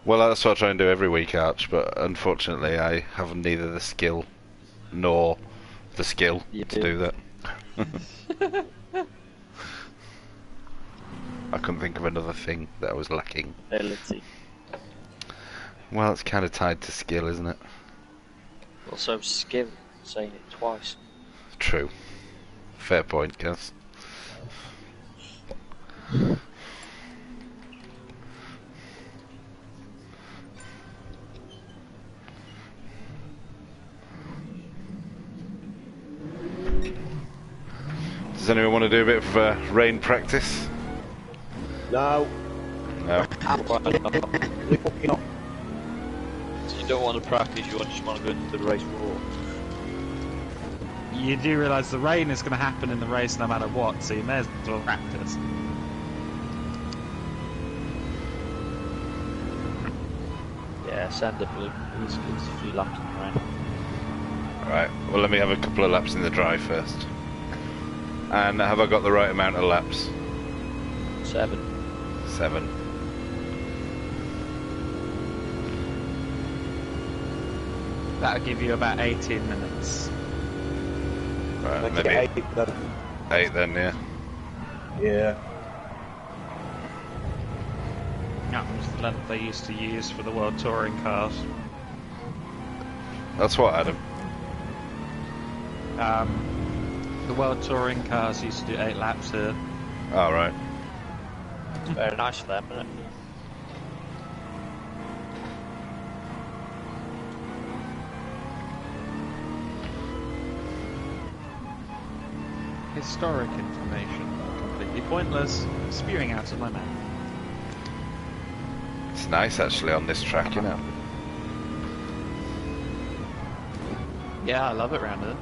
Well, that's what I try and do every week, Arch, but unfortunately I have neither the skill nor the skill You to do that. I couldn't think of another thing that I was lacking. Ability. Well, it's kind of tied to skill, isn't it? Also skill, saying it twice. True. Fair point, Gus. Does anyone want to do a bit of rain practice? No. No. So you don't want to practice, you just want to go into the race raw. You do realise the rain is going to happen in the race no matter what, so you may as well practice. Yeah, send the blue. It's a few laps in the rain. Alright, well let me have a couple of laps in the dry first. And have I got the right amount of laps? 7. 7. That'll give you about 18 minutes. Right, Make maybe it 8 then. 8 then, yeah. Yeah. That was the length they used to use for the World Touring cars. That's what, Adam? The World Touring cars used to do 8 laps here. Oh, right. It's very nice for them, isn't it? Historic information. Completely pointless. Spewing out of my mouth. It's nice actually on this track, you know. Yeah, I love it round here.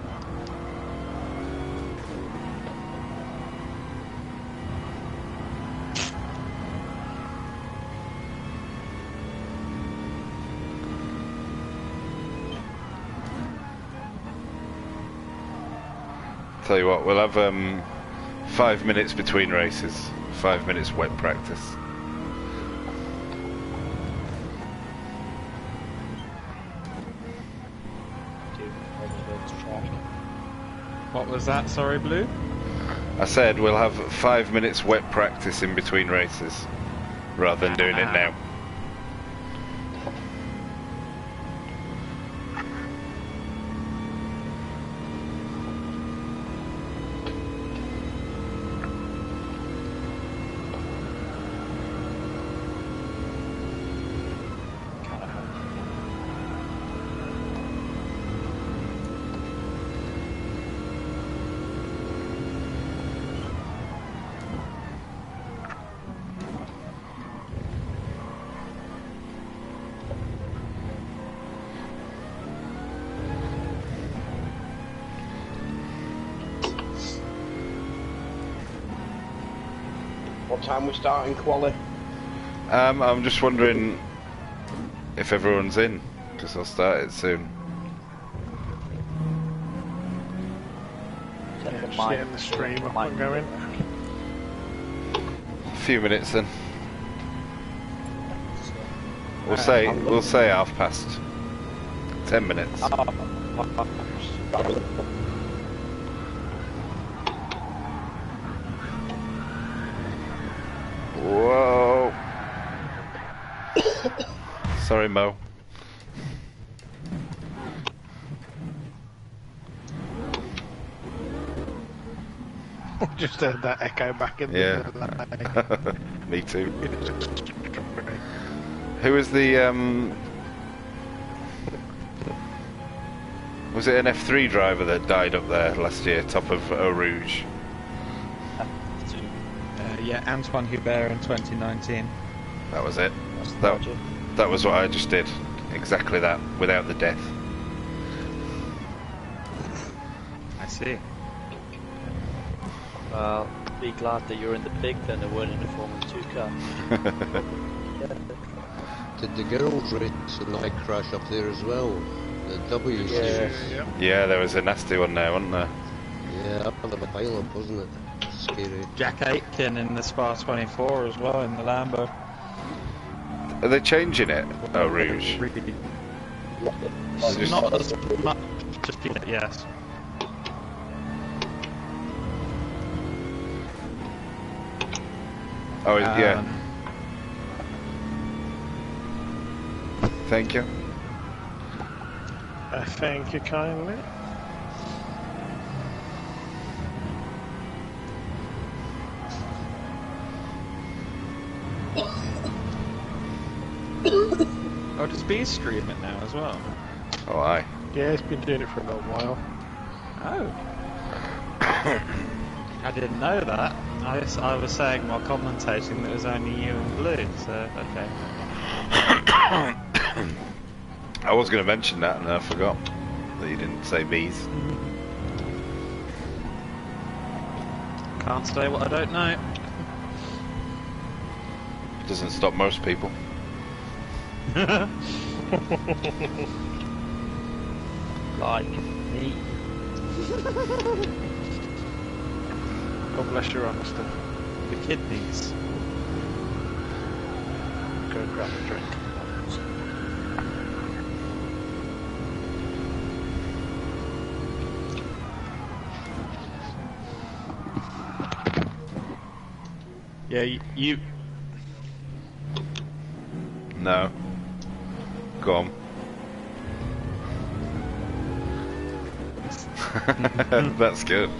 Tell you what, we'll have 5 minutes between races. 5 minutes wet practice. What was that? Sorry, Blue? I said we'll have 5 minutes wet practice in between races, rather than doing it now. What time we starting quali? I'm just wondering if everyone's in, because I'll start it soon. Just getting the stream up and going. A few minutes then. We'll say 10:30. 10 minutes. Whoa. Sorry, Mo. Just heard that echo back in Yeah. the Me too. Who was the was it an F3 driver that died up there last year, top of Eau Rouge? Yeah, Antoine Hubert in 2019. That was it. That was what I just did. Exactly that, without the death. I see. Well, be glad that you're in the pig then and weren't in the Formula 2 car. Did the girls race and I crash up there as well? The W series. Yeah, there was a nasty one there, wasn't there? Yeah, up on the pile-up, wasn't it? Scary. Jack Aitken in the Spa 24 as well in the Lambo. Are they changing it? Oh, Rouge. It's not as much as it, yes. Oh, yeah. Thank you. Thank you kindly. Oh, does B stream it now as well? Oh, aye. Yeah, he's been doing it for a little while. Oh. I didn't know that. I was saying while commentating that it was only you and Blue, so okay. I was going to mention that and I forgot that you didn't say bees. Can't say what I don't know. Doesn't stop most people. Like me. God bless your honesty. The kidneys. Go grab a drink. Yeah, you... No. Go on. That's good.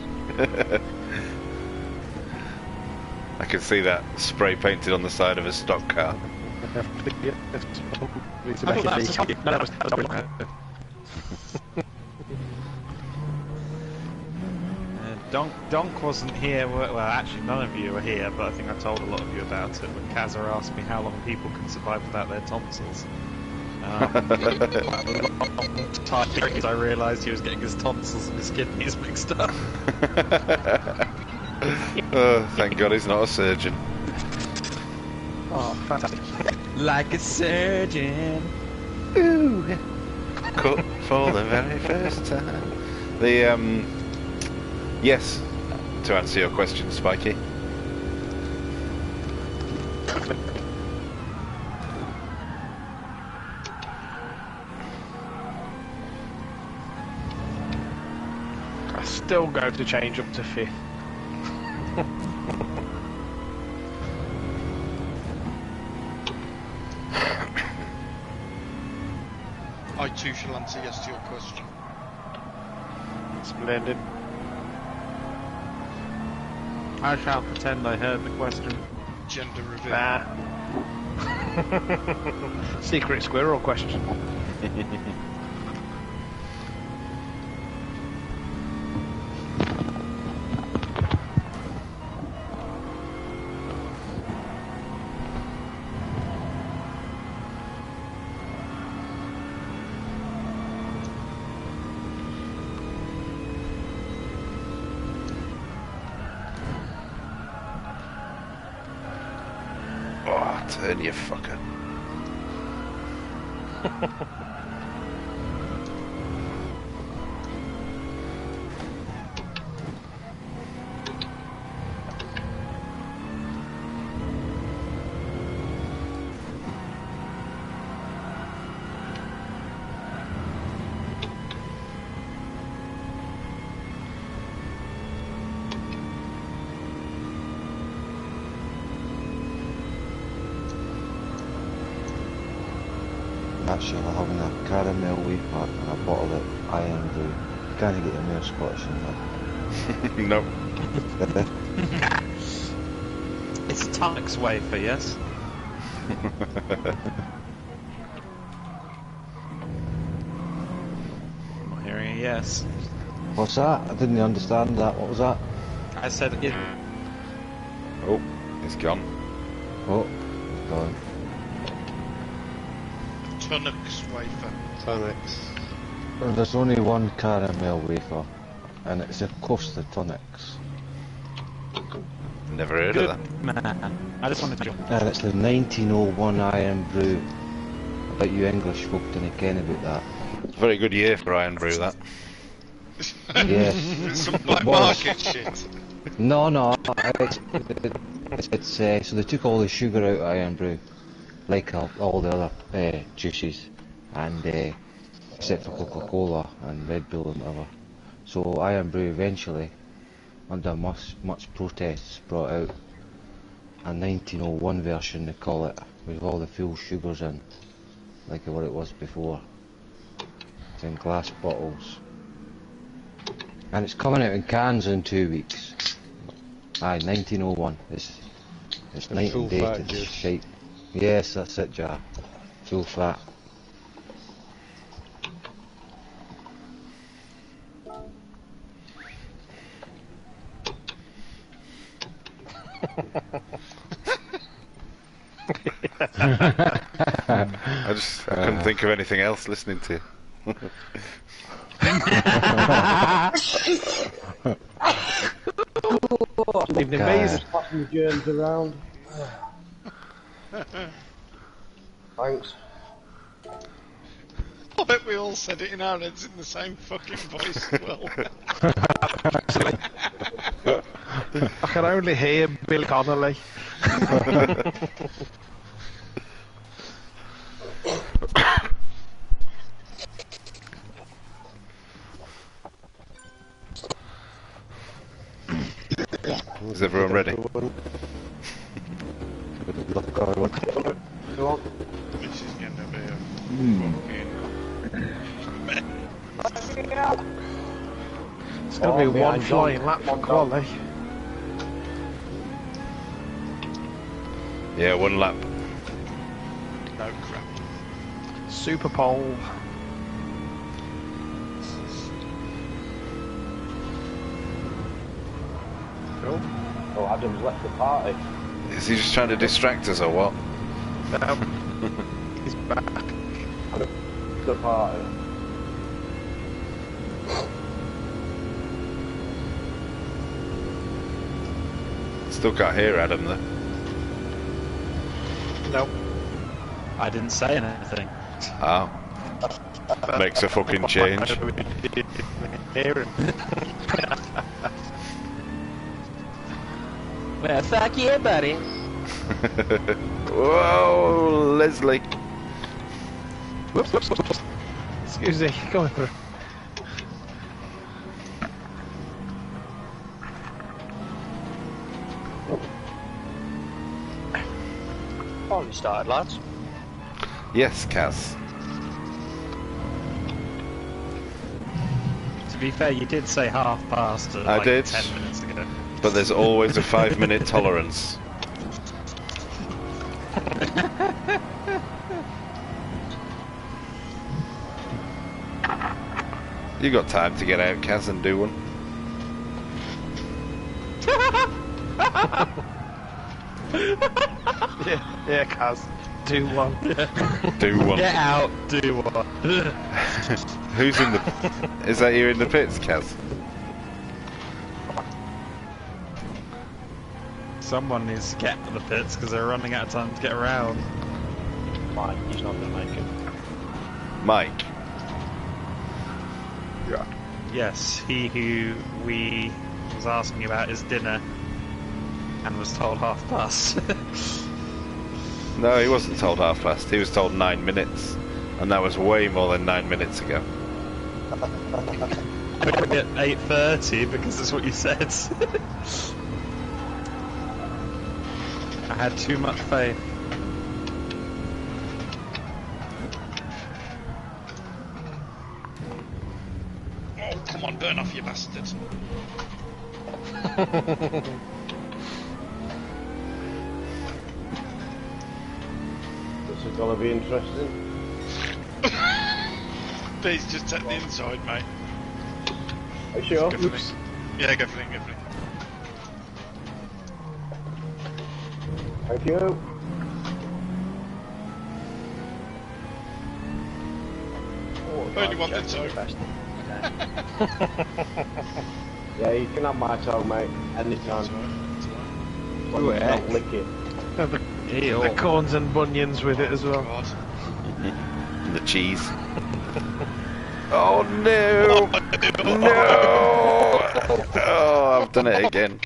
I can see that spray painted on the side of a stock car. Donk wasn't here, well actually none of you were here, but I think I told a lot of you about it when Kazza asked me how long people can survive without their tonsils. Because I realised he was getting his tonsils and his kidneys mixed up. Oh, thank God he's not a surgeon. Oh, fantastic. Like a surgeon. Ooh. Cut for the very first time. The, yes, to answer your question, Spiky. I still go to change up to 5th. I too shall answer yes to your question. Splendid. I shall pretend I heard the question. Gender reveal. Ah. Secret squirrel question. Oh, turn you fucker. Actually, we're having a caramel wafer and a bottle of iron brew. Can't get a more Scottish than that. Nope. It's Tunnocks wafer, yes? I'm not hearing a yes. What's that? I didn't understand that. What was that? I said it. Oh, he's gone. Oh, it's gone. Tunnocks wafer. Tonics. Well, there's only one caramel wafer, and it's a Costa Tonics. Never heard Good of that. man. I just wanted to jump. And it's the 1901 iron brew. I bet you English folk didn't ken about that. Very good year for Iron Brew, that. Yes. Some black Was. market shit. No, it's so they took all the sugar out of iron brew. like all the other juices, and except for Coca-Cola and Red Bull and whatever. So Iron Brew eventually, under much protests, brought out a 1901 version, they call it, with all the full sugars in, like what it was before. It's in glass bottles. And it's coming out in cans in 2 weeks. Aye, 1901. It's night full and day fat to juice. shape. Yes, that's it, Jar. Full fat. I couldn't think of anything else listening to you. Leaving amazing passing germs around. Thanks. I bet we all said it in our heads in the same fucking voice as well. I can only hear Bill Connolly. Is everyone ready? This is gonna be a fucking... It's going to be Oh, one man, flying John. lap for One quality. Yeah, 1 lap. No crap. Super pole. Cool. Oh, Adam's left the party. Is he just trying to distract us or what? He's back. The party. Still can't hear Adam though. Nope. I didn't say anything. Oh. Makes a fucking change. Hear him. Well, fuck yeah, buddy. Whoa, Leslie. Whoops, whoops, whoops. Excuse me, going through. Oh, you started, lads. Yes, Kaz. To be fair, you did say half past I like did. 10 minutes ago. But there's always a 5-minute tolerance. You got time to get out, Kaz, and do one. Yeah, Kaz. Do one. Do one. Get out, do what? Who's in the... Is that you in the pits, Kaz? Someone needs to get to the pits because they're running out of time to get around. Mike, he's not going to make it. Mike. Yes, he who we was asking about his dinner and was told half past. No, he wasn't told half past. He was told 9 minutes. And that was way more than 9 minutes ago. At 8:30 because that's what you said. I had too much faith. Oh, come on, burn off, you bastards. This is going to be interesting. Please just take the inside, mate. Are you sure? Go for it. Yeah, go for it, go for it. Thank you. Only one thing, so. Yeah, you can have my toe, mate. Anytime. But Ooh, don't lick it. The corns and bunions with it as well. God. The cheese. Oh no! No! Oh, I've done it again.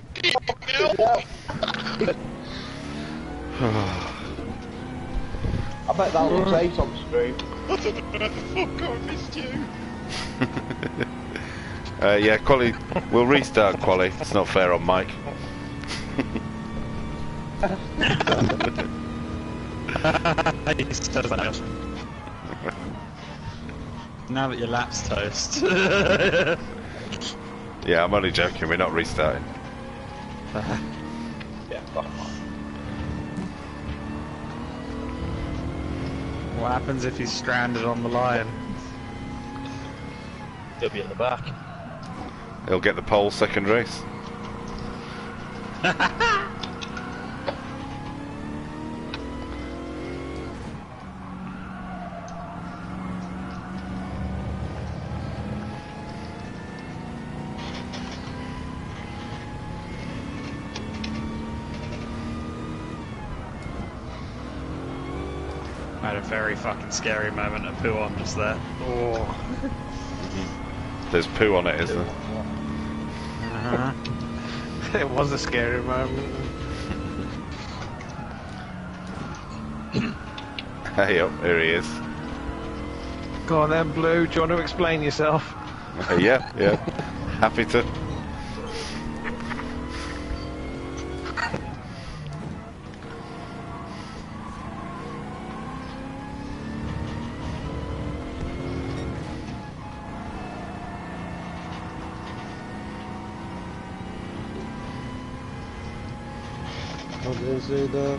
bet that looks ace on stream. I don't know where the fuck I missed you. Yeah, Quali, we'll restart Quali. It's not fair on Mike. Now that your lap's toast. Yeah, I'm only joking, we're not restarting. Yeah, fuck. What happens if he's stranded on the line? He'll be in the back. He'll get the pole second race. I had a very fucking scary moment of poo on just there. Oh. There's poo on it, isn't there? It was a scary moment. Hey up, here he is. Go on then, Blue. Do you want to explain yourself? Yeah, happy to. How do I say that?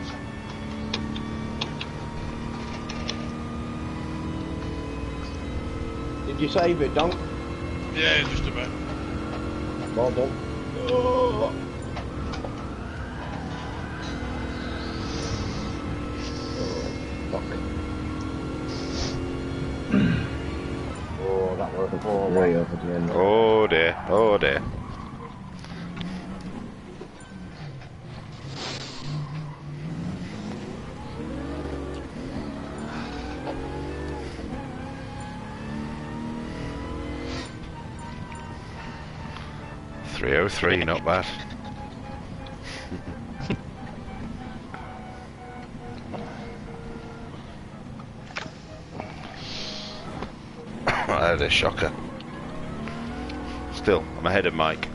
Did you save it, Dunk? Yeah, just about. Well done. Oh, fuck. Oh, that was a ball way over the end. Oh dear, oh dear. .303, not bad. I had a shocker. Still, I'm ahead of Mike.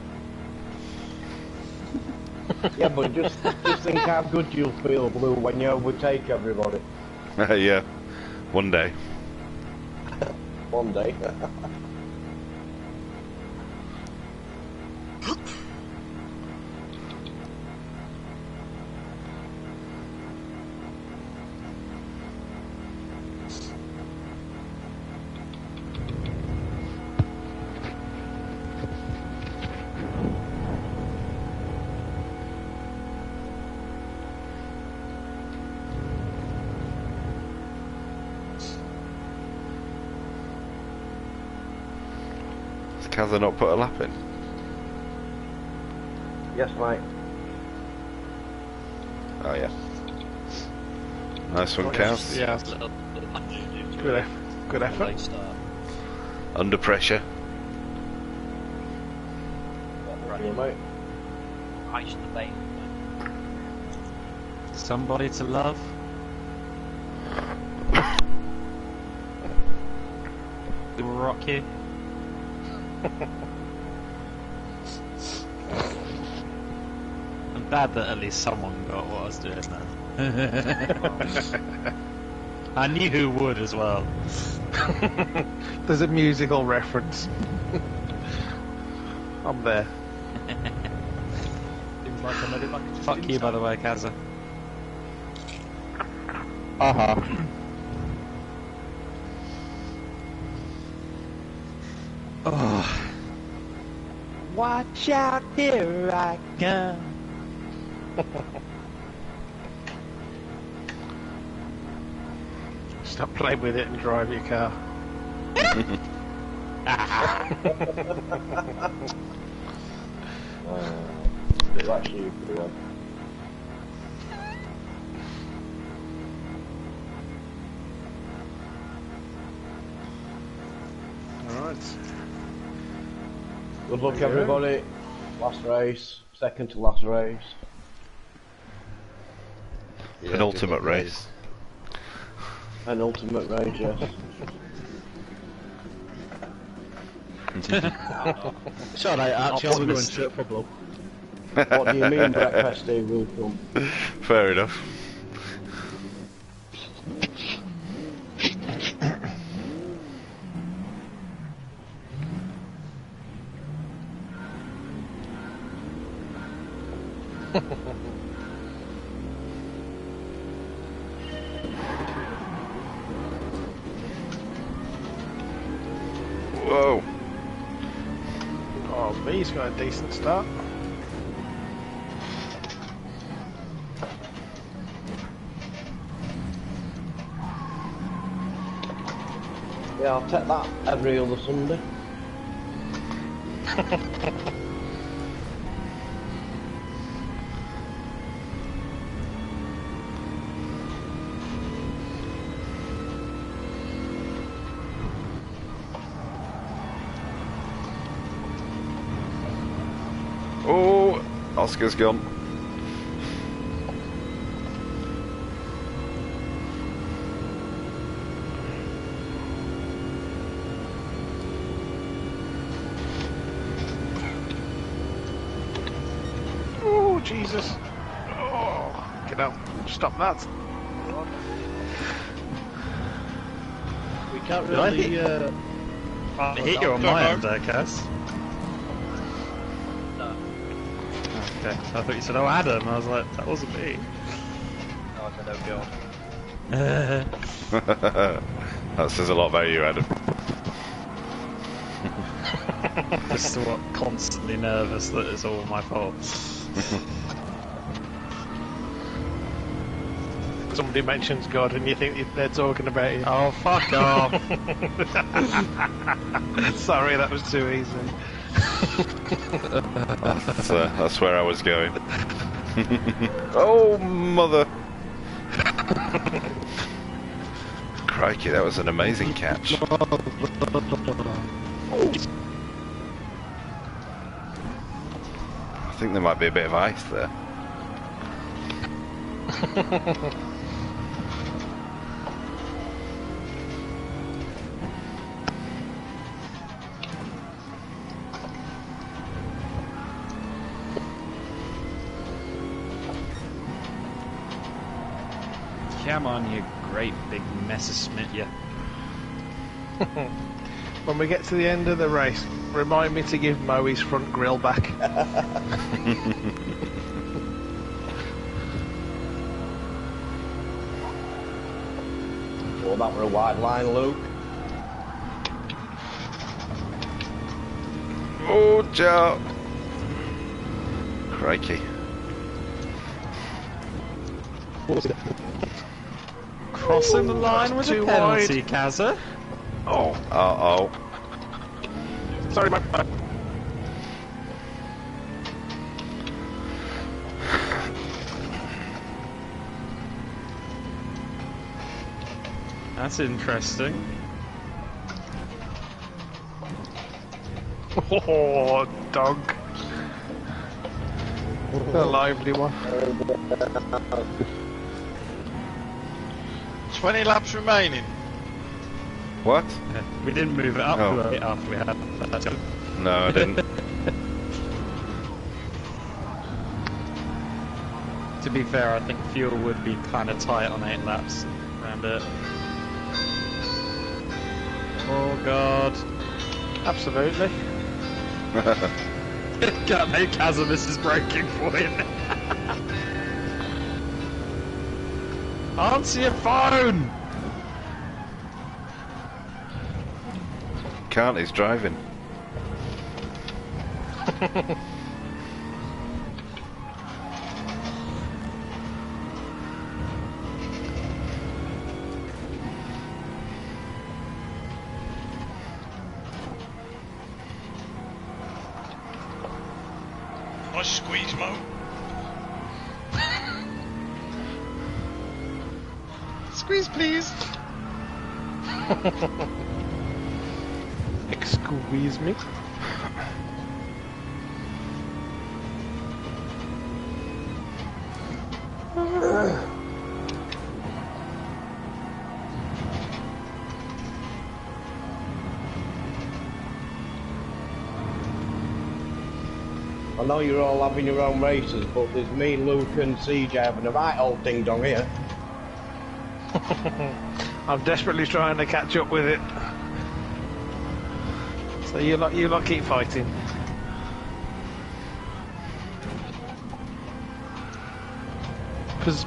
Yeah, but just think how good you'll feel, Blue, when you overtake everybody. Yeah, one day. One day. Has not put a lap in? Yes, mate. Oh yeah. Nice one, Kaz. Yeah. Good effort. Under pressure. Yeah, mate. Somebody to love. It will rock you. I'm glad that at least someone got what I was doing then. I knew who would as well. There's a musical reference. I'm there. Fuck you, by the way, Kaza. Oh. Watch out, here I come. Stop playing with it and drive your car. That's you, Blue. Alright. Good luck, everybody. Last race, second to last race. Yeah, Penultimate good luck, race. An ultimate rage, yes. It's alright, actually, I'll be going straight for blow. What do you mean breakfast day will come? Fair enough. Whoa. Oh, B's got a decent start. Yeah, I'll take that every other Sunday. Oh, Oscar's gone. Oh, Jesus. Oh, get out. Stop that. We can't Did I really, I hit you on Go my home. end there, Cass. Okay, I thought you said, oh, Adam. I was like, that wasn't me. No, I said, oh, God. That says a lot about you, Adam. Just what, constantly nervous that it's all my fault. Somebody mentions God and you think they're talking about you. Oh, fuck off. Sorry, that was too easy. That's where I was going. Oh, mother. Crikey, that was an amazing catch. I think there might be a bit of ice there. Come on, you great big mess of Smith, you. When we get to the end of the race, remind me to give Mo his front grille back. oh, that were a wide line, Luke. Oh, Joe. Crikey. Crossing the line was a Too penalty, Kazza. Oh. Uh-oh. Sorry, my That's interesting. Oh, dog. A lively one. 20 laps remaining. What? We didn't move it up Oh. to it after we had that. No, I didn't. To be fair, I think fuel would be kind of tight on 8 laps around it. Oh god. Absolutely. Can't make Kazza miss his braking point. Answer your phone! Can't, he's driving. Nice squeeze, Mo. Squeeze, please. Excuse me. I know you're all having your own races, but there's me, Luke and CJ having a right old ding-dong here. I'm desperately trying to catch up with it. So you lot keep fighting. Because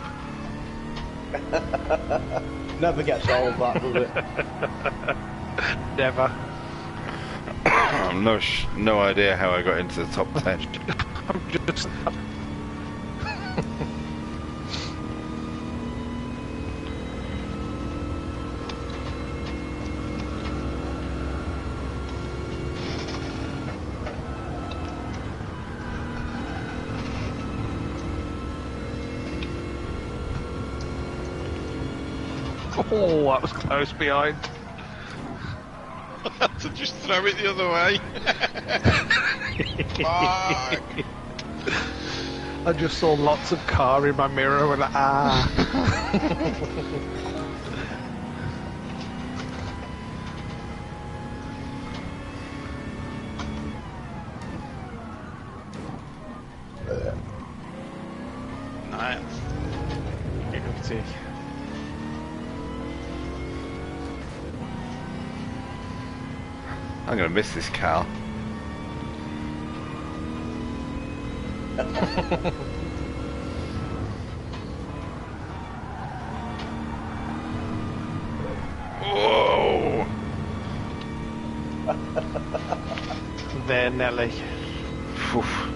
Never gets old, that, does it? never. I've no idea how I got into the top 10. I'm just. Oh, that was close behind. I had to just throw it the other way. Fuck. I just saw lots of car in my mirror and Nice. Guilty. I'm gonna miss this Cal. Whoa! There, Nelly. Oof.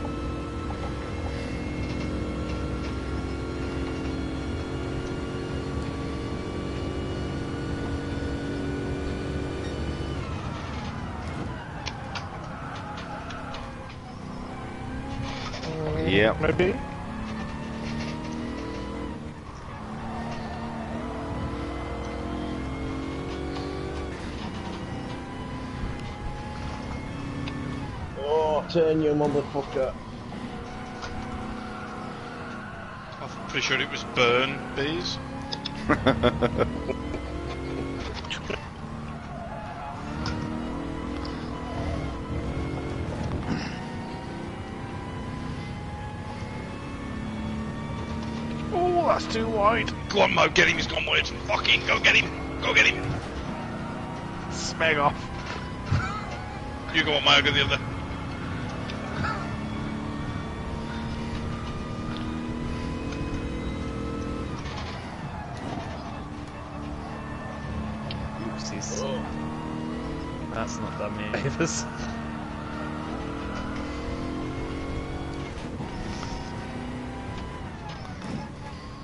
Yep. Maybe. Oh, turn you motherfucker. I'm pretty sure it was burn bees. Oh, that's too wide. Go on, Mo, get him, he's gone wide. Fucking go get him. Go get him. Smeg off. You go on, Mo, go the other. Oopsies. That's not done me either.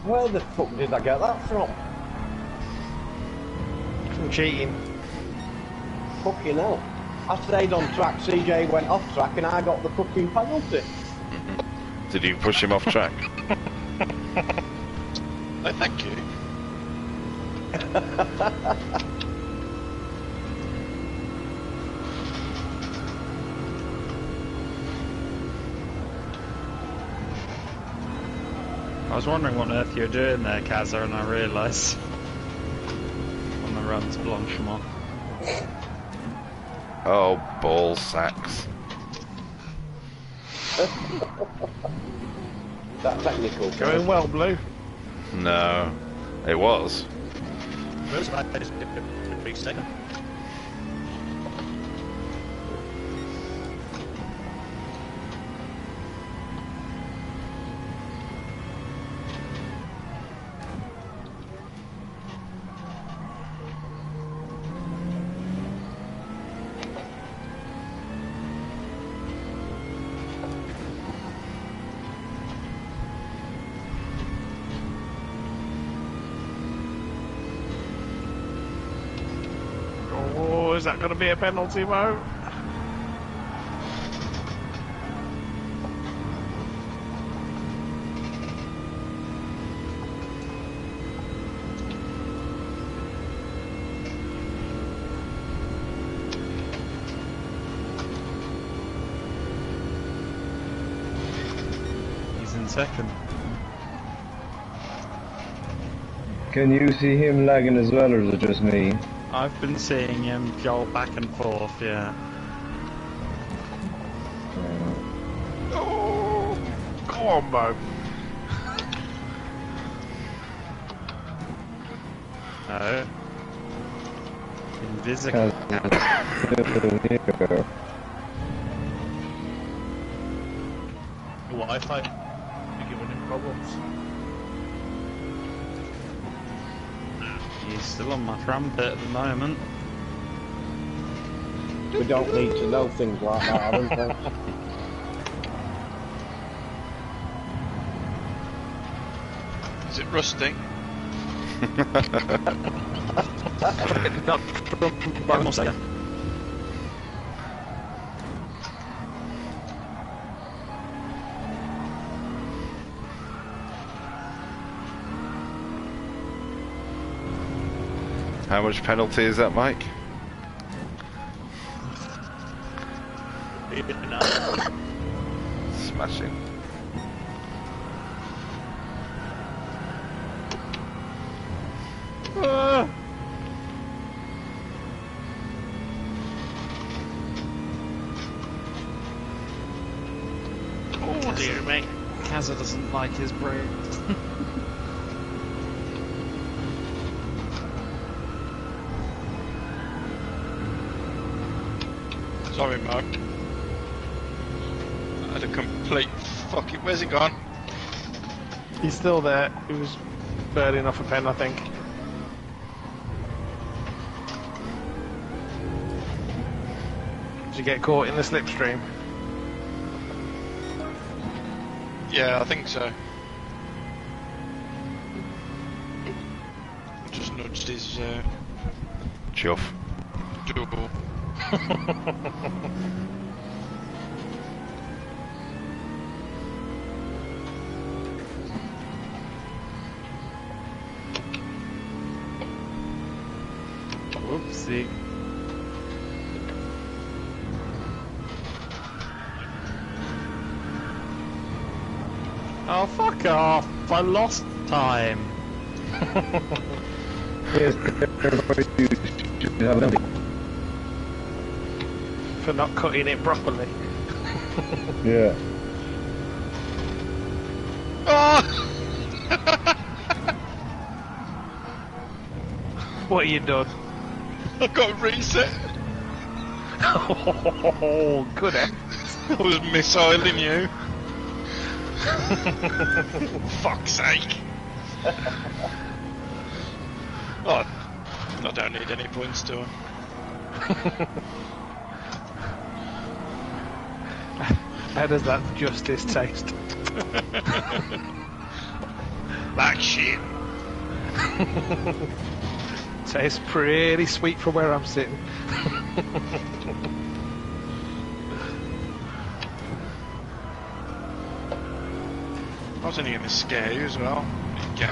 Where the fuck did I get that from? From cheating. Fucking hell. I stayed on track, CJ went off track, and I got the fucking penalty. Did you push him off track? No, thank you. I was wondering what on earth you were doing there, Kazza, and I realised on the run to Blanchemont. Oh, ball sacks. That technical. Going well, Blue. No, it was. First lap is big second. Oh, is that going to be a penalty, Mo? He's in second. Can you see him lagging as well, or is it just me? I've been seeing him jolt back and forth, yeah. Oh! Go on, Mo. No. Invisible. Your Wi-Fi. You're giving him problems. He's still on my trumpet at the moment. We don't need to know things like that, I don't think. Is it rusty? Not One more second. How much penalty is that, Mike? Smashing. Oh dear me. Kazza doesn't like his brakes. Sorry, Mo. I had a complete fucking. Where's it gone? He's still there. He was burning off a pen, I think. Did you get caught in the slipstream? Yeah, I think so. Just nudged his Chuff. double. Whoopsie. Oh, fuck off! I lost time. Yes, everybody should have an For not cutting it properly. Yeah. Oh! What have you done? I got reset. Oh, good eh? I was missiling you. Fuck's sake. Oh, I don't need any points, do I? How does that justice taste? Like shit. Tastes pretty sweet from where I'm sitting. I was only going to scare you as well. Okay.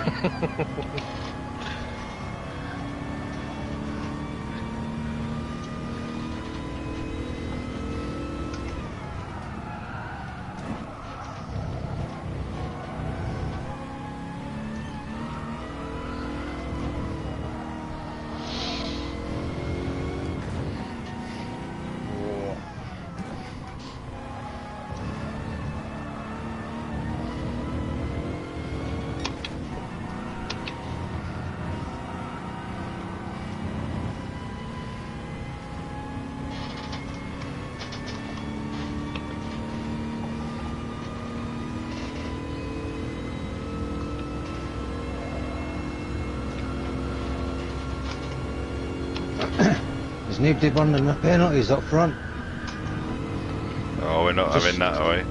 There's nobody burning the penalties up front. Oh, we're not having that, are we?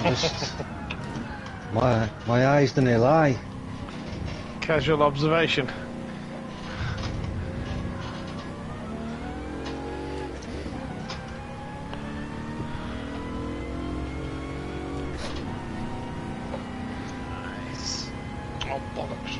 Just my eyes didn't lie. Casual observation. Nice. Oh, bollocks.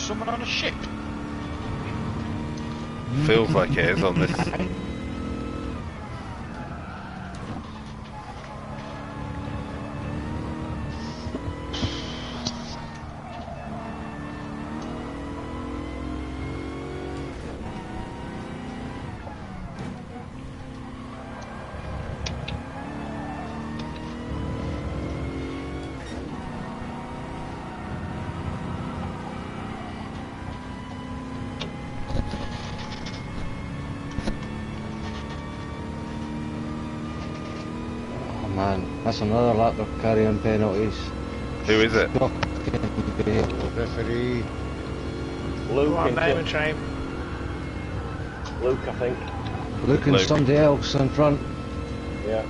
someone on a ship? Feels like it is on this. Man, that's another lap of carrying penalties. Who is it? Referee. Luke, Come on, name and into shame. Luke, I think. Luke and Luke. somebody else in front. Yeah.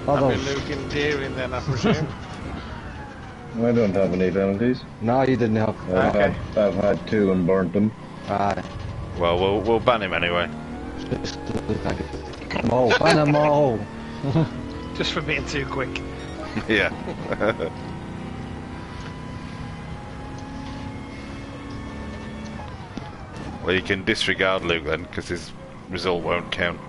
I'll be Others. Luke and Deering then, I presume. I don't have any penalties. No, you didn't have. Okay. I've had 2 and burnt them. Aye. Well, we'll ban him anyway. Oh, ban them all. Just for being too quick. Yeah. Well, you can disregard Luke then, because his result won't count.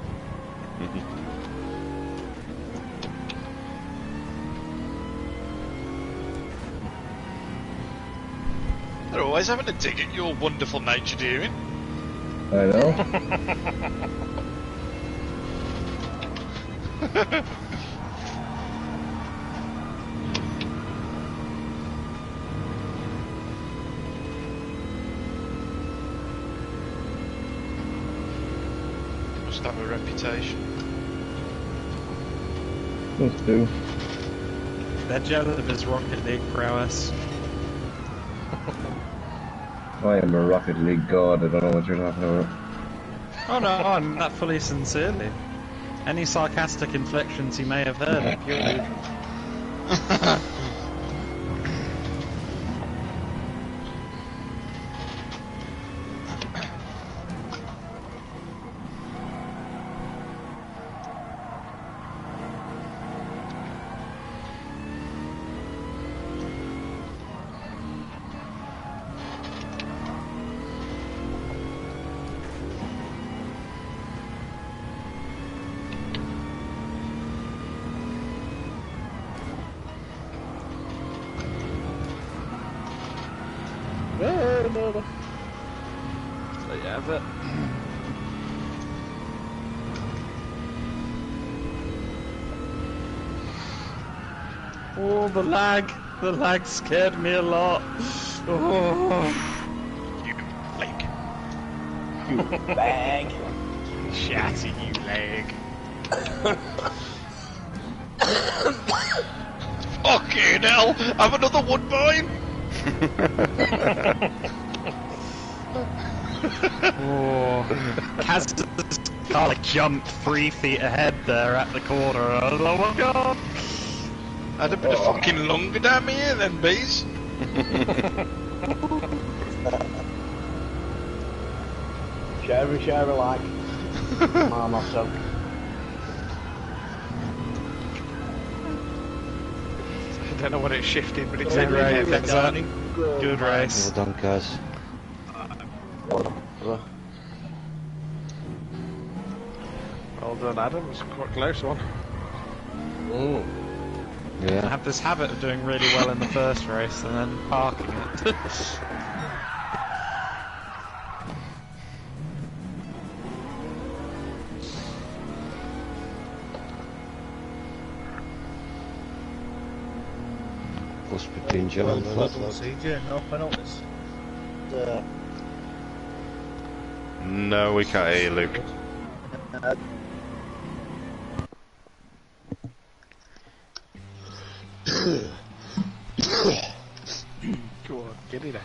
They're always having a dig at your wonderful nature, Deering. I know. Must have a reputation. Let's do. They're jealous of his Rocket League prowess. I am a Rocket League god, I don't know what you're talking about. Oh no, I'm that fully sincerely. Any sarcastic inflections he may have heard are pure neutral. So you have it. Oh, the lag scared me a lot. Oh. You leg. You bag. Shatty, you leg. Fucking hell! Have another one, boy! Oh. Kaz's car like jumped 3 feet ahead there at the corner. Oh my god! Had a bit of fucking longer down here then, bees. Share alike. Marmoso. I don't know what it's shifted, but it's Good race, everything. Kaz. Good race. Well done, Kaz. Well done, Adam. It's quite a close one. I Yeah. have this habit of doing really well in the first race and then parking it. Close between Jim and Flip. No penalties. No, we can't hear you, Luke. Go on, get it out.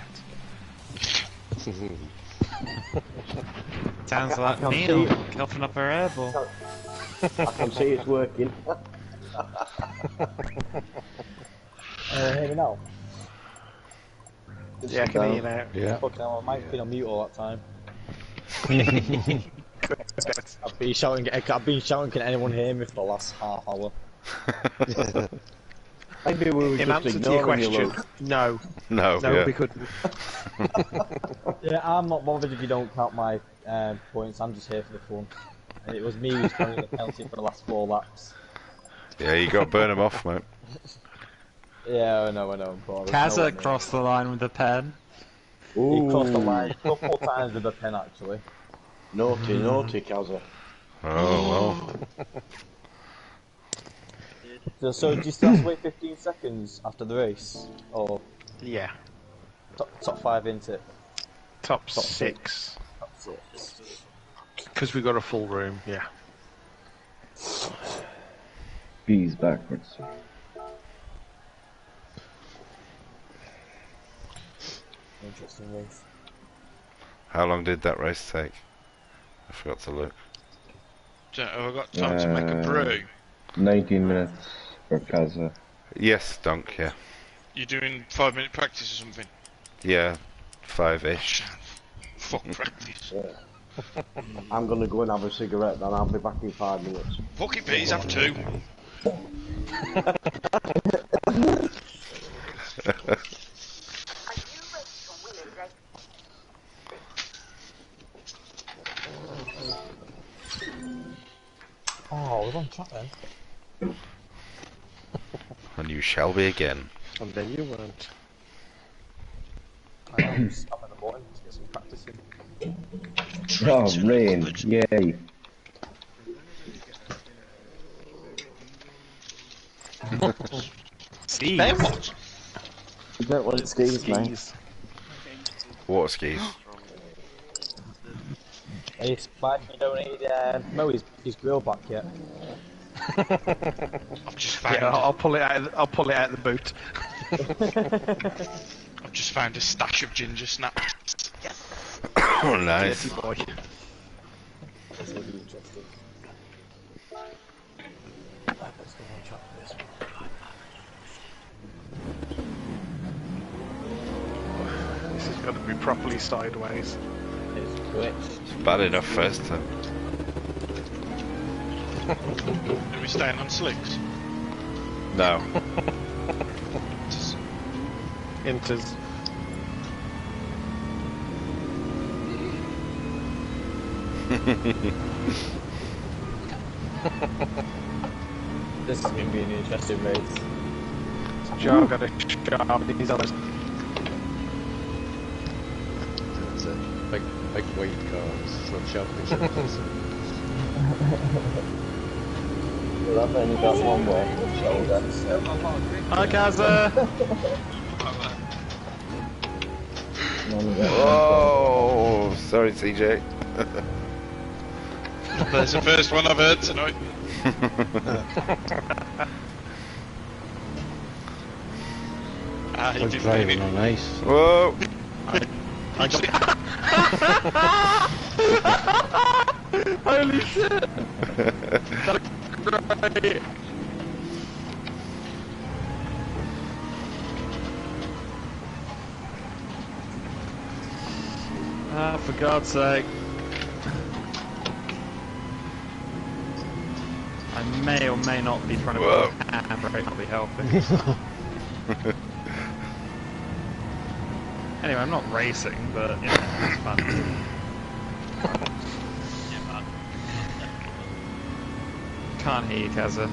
Sounds I like can see Neil it. coughing up her airball. I can see it's working. Hear me now? Yeah, I can hear you now. Yeah. Fucking hell, I might have been on mute all that time. I've been shouting, can anyone hear me for the last half hour? Maybe we were In just answer to your ignoring you, question, Luke. no. No, No, yeah. we couldn't. Yeah, I'm not bothered if you don't count my points. I'm just here for the fun. And it was me who's carrying the penalty for the last 4 laps. Yeah, you got to burn them off, mate. Yeah, I know. But Kazza crossed the line with a pen. He crossed the line a couple of times with a pen, actually. Naughty, Kazza. Oh, well. So do you still have to wait 15 seconds after the race? Or Yeah. top 5 into it? Top 6. Top 6. Because we got a full room, yeah. Bees backwards. Interesting race. How long did that race take? I forgot to look. Have I got time to make a brew? 19 minutes for Kaza. Yes, Dunk, yeah. You doing 5-minute practice or something? Yeah, 5-ish. Fuck practice. I'm gonna go and have a cigarette, and I'll be back in 5 minutes. Fuck it, bees, have 2. Oh, we're on track then. And you shall be again. And then you weren't. I know, just up at the bottom to get some practice in. Oh, rain. Yay. Steve. What? You don't want it skis, mate. Water skis. Hey, Spike, you don't need Mo his grill back yet. I've just found. Yeah, I'll pull it out. I'll pull it out of the boot. I've just found a stash of ginger snaps. Oh, nice. Dirty boy. This will be interesting. Let's go on track for this one. This has got to be properly sideways. It's quick. It's bad enough first time. Are we staying on slicks? No. Inters. This is going to be an interesting race. Joe got a sharp these others. That's it. Big white cars. It's not sharply shaped. Well, I've only got one way. Hi, Kazza. Oh, sorry, CJ. That's the first one I've heard tonight. He We're didn't driving mean it. on ice. Whoa! Holy shit! Great. Ah, for God's sake. I may or may not be trying to put a handbrake, not be helping. Anyway, I'm not racing, but you know, it's fun. Can't hear you, Kazza.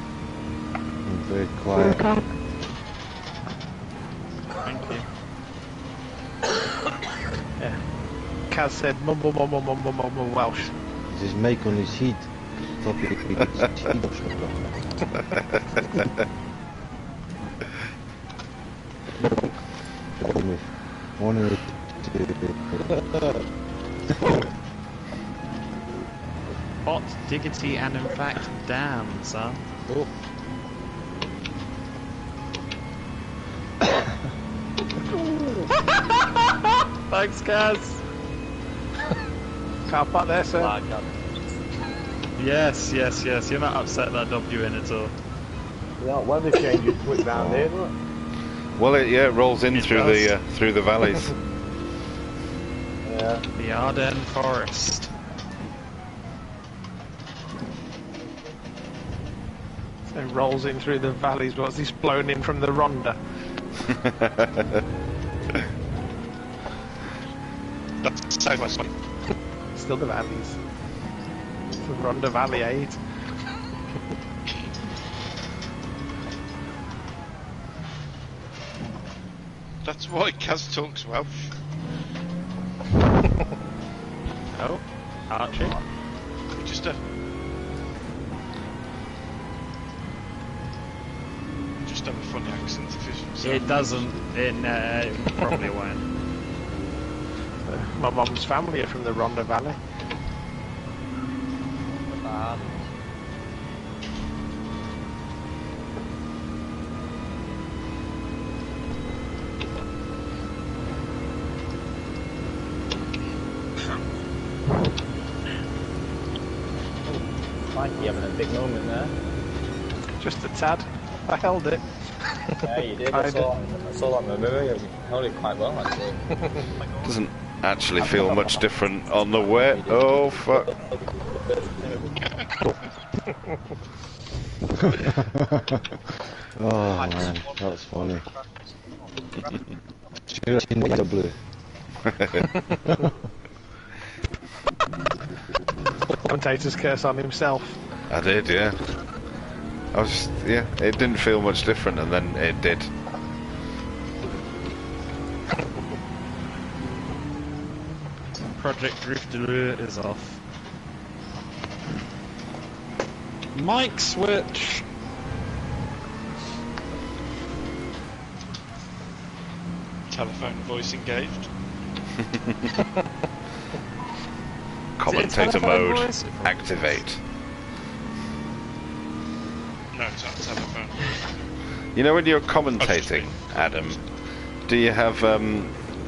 I'm very quiet. Thank you. Yeah. Kaz said mumble Welsh. Is his mic on his head? Thought he could his head or something. One of the Hot, diggity, and in fact, damn, son. Oh, Thanks, Kaz. Car park there, sir. Yes. You're not upset that I dubbed you in at all. Yeah, weather changes quick down here, doesn't it? Well, it rolls in It through does. through the valleys. Yeah. The Ardennes Forest. And rolls in through the valleys. What's this blown in from the Rhondda? That's so much fun. Still the valleys. It's the Rhondda Valley 8. That's why Kaz talks Welsh. Oh, Archie. Just have a funny accent if it's It doesn't. It probably won't. My mum's family are from the Rhondda Valley. Mikey having a big moment there. Just a tad. I held it. Yeah, you did. I saw that in the movie. You held it quite well, actually. Doesn't actually feel much different on the way. Oh fuck! Oh man, that was funny. Should have seen the blue. Commentator's curse on himself. I did, yeah. I was, yeah. It didn't feel much different, and then it did. Project Drifter is off. Mic switch. telephone voice engaged. Commentator mode activate. No, it's not telephone. You know when you're commentating, Adam, do you have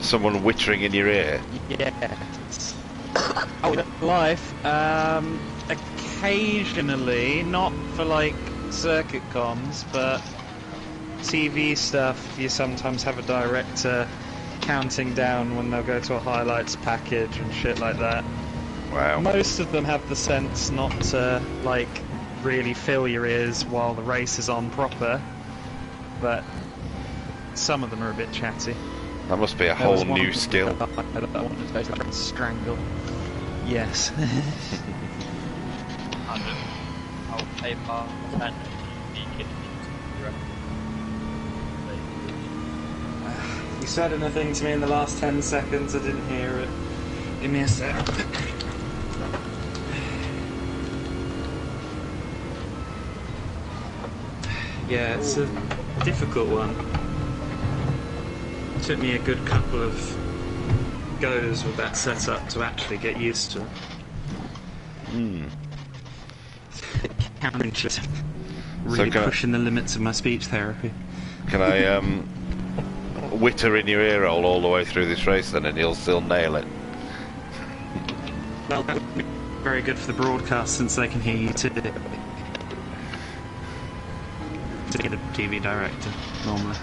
someone whittering in your ear? Yes. Oh, live. Occasionally, not for like circuit comms, but TV stuff. You sometimes have a director counting down when they'll go to a highlights package and shit like that. Wow. Most of them have the sense not to like really fill your ears while the race is on proper, but some of them are a bit chatty. That must be a whole new skill. That I wanted to strangle. Yes. I'll pay part of that. You said anything to me in the last 10 seconds, I didn't hear it. Give me a sec. Yeah, it's a difficult one. It took me a good couple of goes with that setup to actually get used to it. Counterintuitive. Really pushing the limits of my speech therapy. Can I whitter in your ear hole all the way through this race then, and you'll still nail it? Well, that would be very good for the broadcast since they can hear you too. To get a TV director, normally.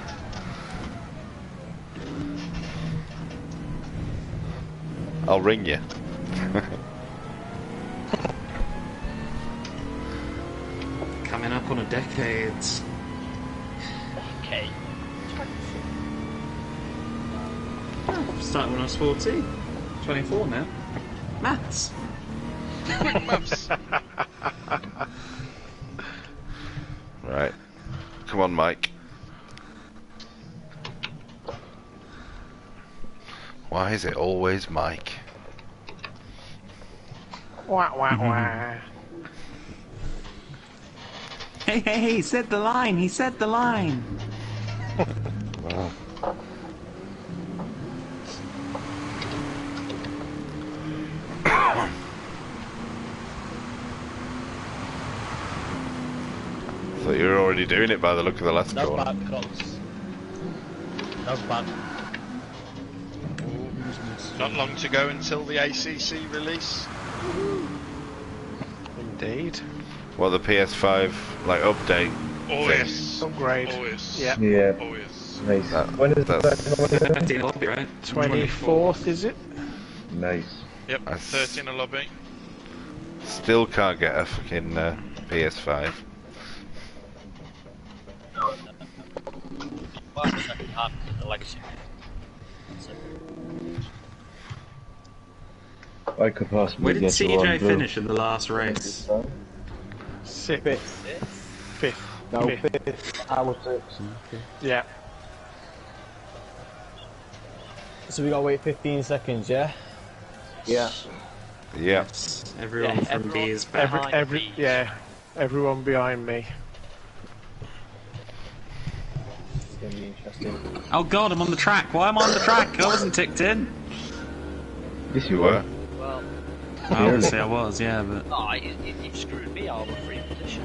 I'll ring you. Coming up on a decades. Okay. Started when I was 14. 24 now. Maths. Maths. Right. Come on, Mike. Why is it always Mike? Wah, wah, wah. Hey, he said the line, he said the line. Wow. So you're already doing it by the look of the last No corner. bad cross. No bad. Not long to go until the ACC release. Indeed. Well, the PS5 like update. Oh thing. yes. Upgrade. Oh yes. Yeah. Yeah. Oh yes. Nice. That- When is that's- that? Right? 24th, is it? Nice. Yep. I 13 a lobby. Still can't get a fucking PS5. the legacy. That's it. I could possibly Where did get you on CJ blue. finish in the last race? Sixth. Fifth. No, Fifth. 5th. I was 6th. Yeah. So we gotta wait 15 seconds, yeah? Yeah. Yeah. Everyone Yeah, from B is back. Everyone behind me. It's gonna be interesting. Oh god, I'm on the track. Why am I on the track? I wasn't ticked in. Yes, you were. Well, Obviously I was, yeah, but... no, you screwed me out of a free position.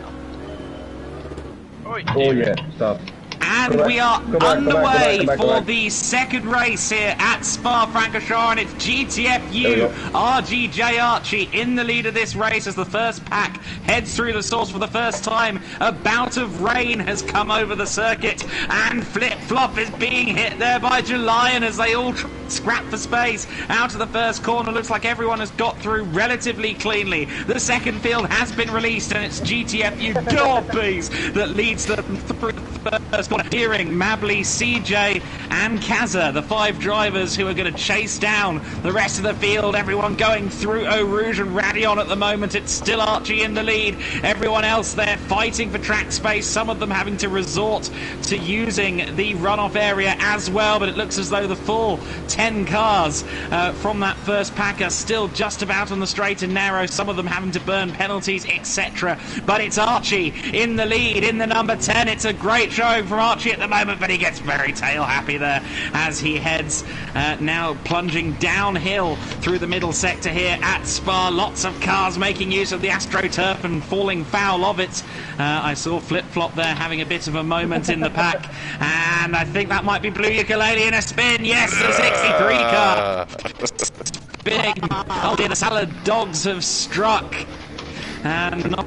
Oi, Oh yeah, stop. And Go back, we are go back, go underway back. for the second race here at Spa-Francorchamps, and it's GTFU RGJ Archie in the lead of this race as the first pack heads through the source for the first time. A bout of rain has come over the circuit, and Flip Flop is being hit there by Julian as they all scrap for space out of the first corner. Looks like everyone has got through relatively cleanly. The second field has been released, and it's GTFU lobbies that leads them through the first corner. Hearing Mabley, CJ and Kaza, the 5 drivers who are going to chase down the rest of the field. Everyone going through Eau Rouge and Radion at the moment. It's still Archie in the lead. Everyone else there fighting for track space, some of them having to resort to using the runoff area as well, but it looks as though the full 10 cars from that first pack are still just about on the straight and narrow, some of them having to burn penalties, etc. But it's Archie in the lead in the number 10. It's a great showing from Archie at the moment, but he gets very tail happy there as he heads now plunging downhill through the middle sector here at Spa. Lots of cars making use of the AstroTurf and falling foul of it. I saw Flip Flop there having a bit of a moment in the pack, and I think that might be Blue Ukulele in a spin. Yes, the 63 car. Big. Oh dear, the Salad Dogs have struck. And not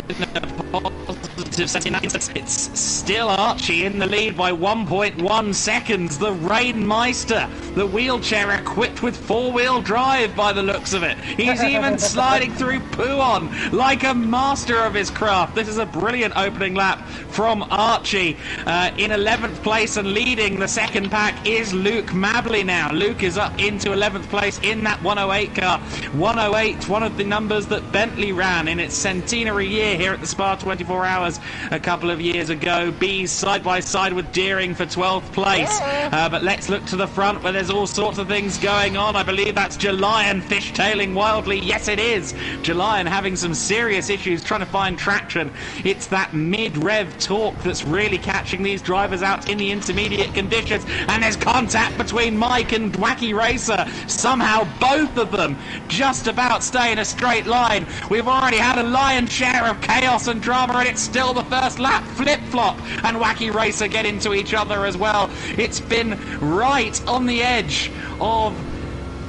in a positive sense. It's still Archie in the lead by 1.1 seconds. The Rainmeister, the wheelchair equipped with 4-wheel drive by the looks of it. He's even sliding through Pouon like a master of his craft. This is a brilliant opening lap from Archie. In 11th place and leading the second pack is Luke Mabley now. Luke is up into 11th place in that 108 car. 108, one of the numbers that Bentley ran in its centenary year here at the Spa 24 Hours a couple of years ago. Bees side by side with Deering for 12th place. But let's look to the front where there's all sorts of things going on. I believe that's Julian fishtailing wildly. Yes, it is. Julian having some serious issues trying to find traction. It's that mid-rev torque that's really catching these drivers out in the intermediate conditions. And there's contact between Mike and Wacky Racer. Somehow both of them just about stay in a straight line. We've already had a lion's share of chaos and drama, and it's still the first lap. Flip Flop and Wacky Racer get into each other as well. It's been right on the edge of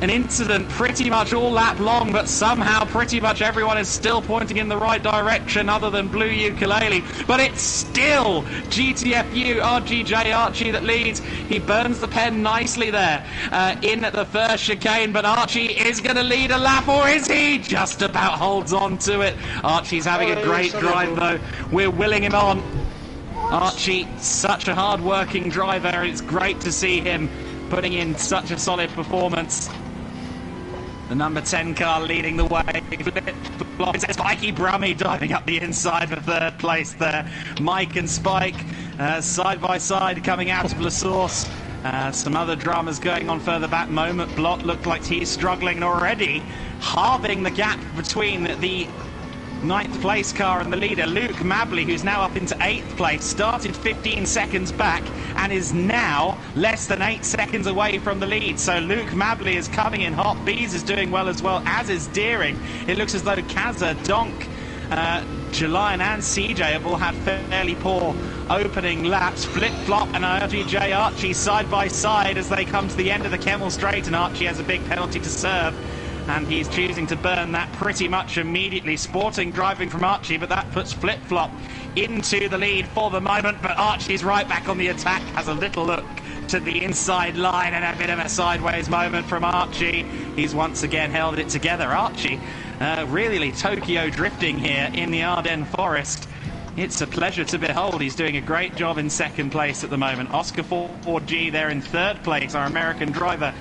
an incident pretty much all lap long, but somehow pretty much everyone is still pointing in the right direction other than Blue Ukulele. But it's still GTFU RGJ Archie that leads. He burns the pen nicely there in the first chicane, but Archie is going to lead a lap, or is he? Just about holds on to it. Archie's having a great drive though. We're willing him on. Archie, such a hard-working driver. It's great to see him putting in such a solid performance. The number 10 car leading the way. It's Spikey Brummy diving up the inside for 3rd place there. Mike and Spike side by side coming out of La Source. Some other dramas going on further back. Moment Blot looked like he's struggling already, halving the gap between the 9th place car and the leader. Luke Mabley, who's now up into 8th place, started 15 seconds back and is now less than 8 seconds away from the lead. So Luke Mabley is coming in hot. Bees is doing well as well, as is Deering. It looks as though Kaza, Donk, Julian and CJ have all had fairly poor opening laps. Flip Flop and RGJ Archie side by side as they come to the end of the Kemmel Straight, and Archie has a big penalty to serve. And he's choosing to burn that pretty much immediately. Sporting driving from Archie, but that puts Flip Flop into the lead for the moment. But Archie's right back on the attack, has a little look to the inside line, and a bit of a sideways moment from Archie. He's once again held it together. Archie really Tokyo drifting here in the Ardennes Forest. It's a pleasure to behold. He's doing a great job in second place at the moment. Oscar 4G there in third place, our American driver,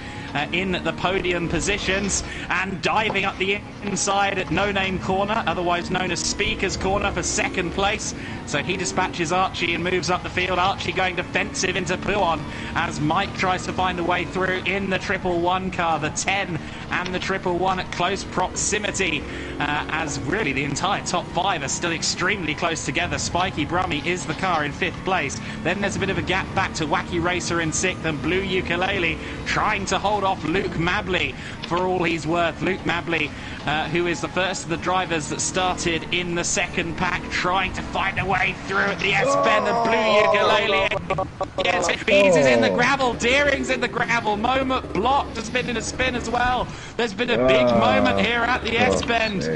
in the podium positions, and diving up the inside at No Name Corner, otherwise known as Speaker's Corner, for second place. So he dispatches Archie and moves up the field. Archie going defensive into Puon as Mike tries to find a way through in the 111 car. The 10 and the 111 at close proximity, as really the entire top 5 are still extremely close together. Spiky Brummy is the car in 5th place. Then there's a bit of a gap back to Wacky Racer in 6th, and Blue Ukulele trying to hold off Luke Mabley for all he's worth. Luke Mabley, who is the first of the drivers that started in the second pack, trying to find a way through at the S-Bend, and Blue Ukulele. Yes, Bees is in the gravel, Deering's in the gravel, Moment blocked, has been in a spin as well. There's been a big moment here at the S-Bend.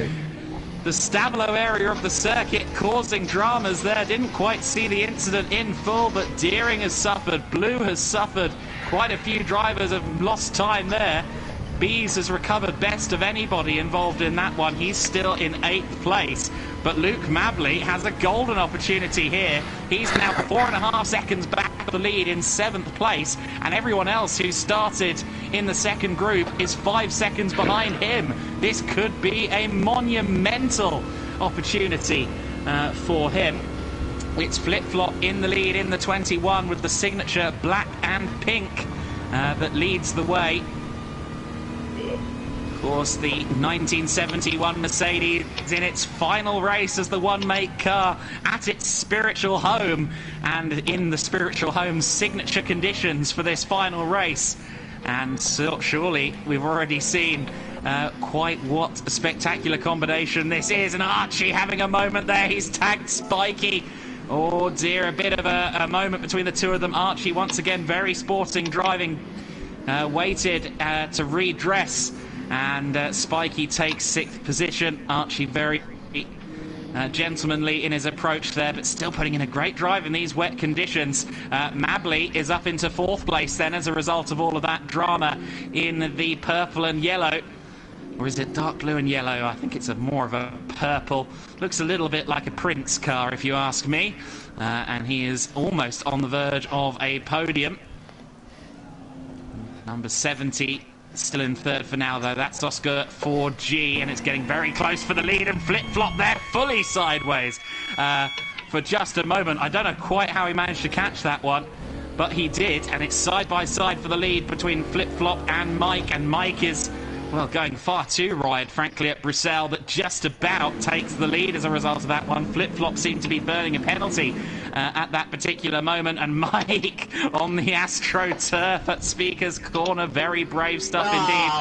The Stabilo area of the circuit causing dramas there. Didn't quite see the incident in full, but Deering has suffered, Blue has suffered. Quite a few drivers have lost time there. Bees has recovered best of anybody involved in that one. He's still in 8th place. But Luke Mabley has a golden opportunity here. He's now 4.5 seconds back of the lead in 7th place. And everyone else who started in the second group is 5 seconds behind him. This could be a monumental opportunity for him. It's Flip-Flop in the lead in the 21 with the signature black and pink that leads the way. Of course, the 1971 Mercedes in its final race as the One Make car at its spiritual home, and in the spiritual home's signature conditions for this final race. And so, surely we've already seen quite what a spectacular combination this is. And Archie having a moment there. He's tagged Spiky. Oh dear, a bit of a moment between the two of them. Archie once again very sporting driving, waited to redress, and Spiky takes 6th position. Archie very gentlemanly in his approach there, but still putting in a great drive in these wet conditions. Mabley is up into 4th place then as a result of all of that drama in the purple and yellow. Or is it dark blue and yellow? I think it's more of a purple. Looks a little bit like a Prince car, if you ask me. And he is almost on the verge of a podium. Number 70, still in 3rd for now, though. That's Oscar 4G, and it's getting very close for the lead. And Flip-Flop there, fully sideways for just a moment. I don't know quite how he managed to catch that one, but he did. And it's side by side for the lead between Flip-Flop and Mike. And Mike is, well, going far too wide, frankly, at Bruxelles, but just about takes the lead as a result of that one. Flip-Flop seemed to be burning a penalty at that particular moment, and Mike on the AstroTurf at Speaker's Corner. Very brave stuff indeed.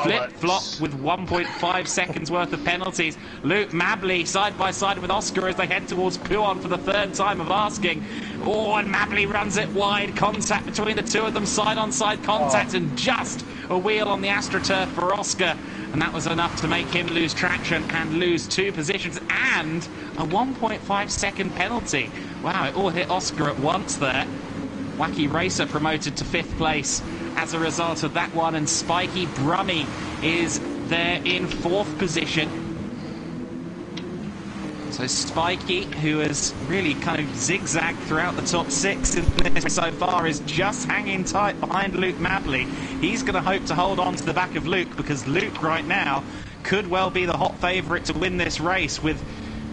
Flip-Flop with 1.5 seconds worth of penalties. Luke Mabley side by side with Oscar as they head towards Puon for the 3rd time of asking. Oh, and Mabley runs it wide. Contact between the two of them, side-on-side contact, and just a wheel on the AstroTurf for Oscar. And that was enough to make him lose traction and lose 2 positions and a 1.5 second penalty. Wow, it all hit Oscar at once there. Wacky Racer promoted to 5th place as a result of that one, and Spiky Brummy is there in 4th position. So Spiky, who has really kind of zigzagged throughout the top 6 in this so far, is just hanging tight behind Luke Mabley. He's going to hope to hold on to the back of Luke, because Luke right now could well be the hot favourite to win this race with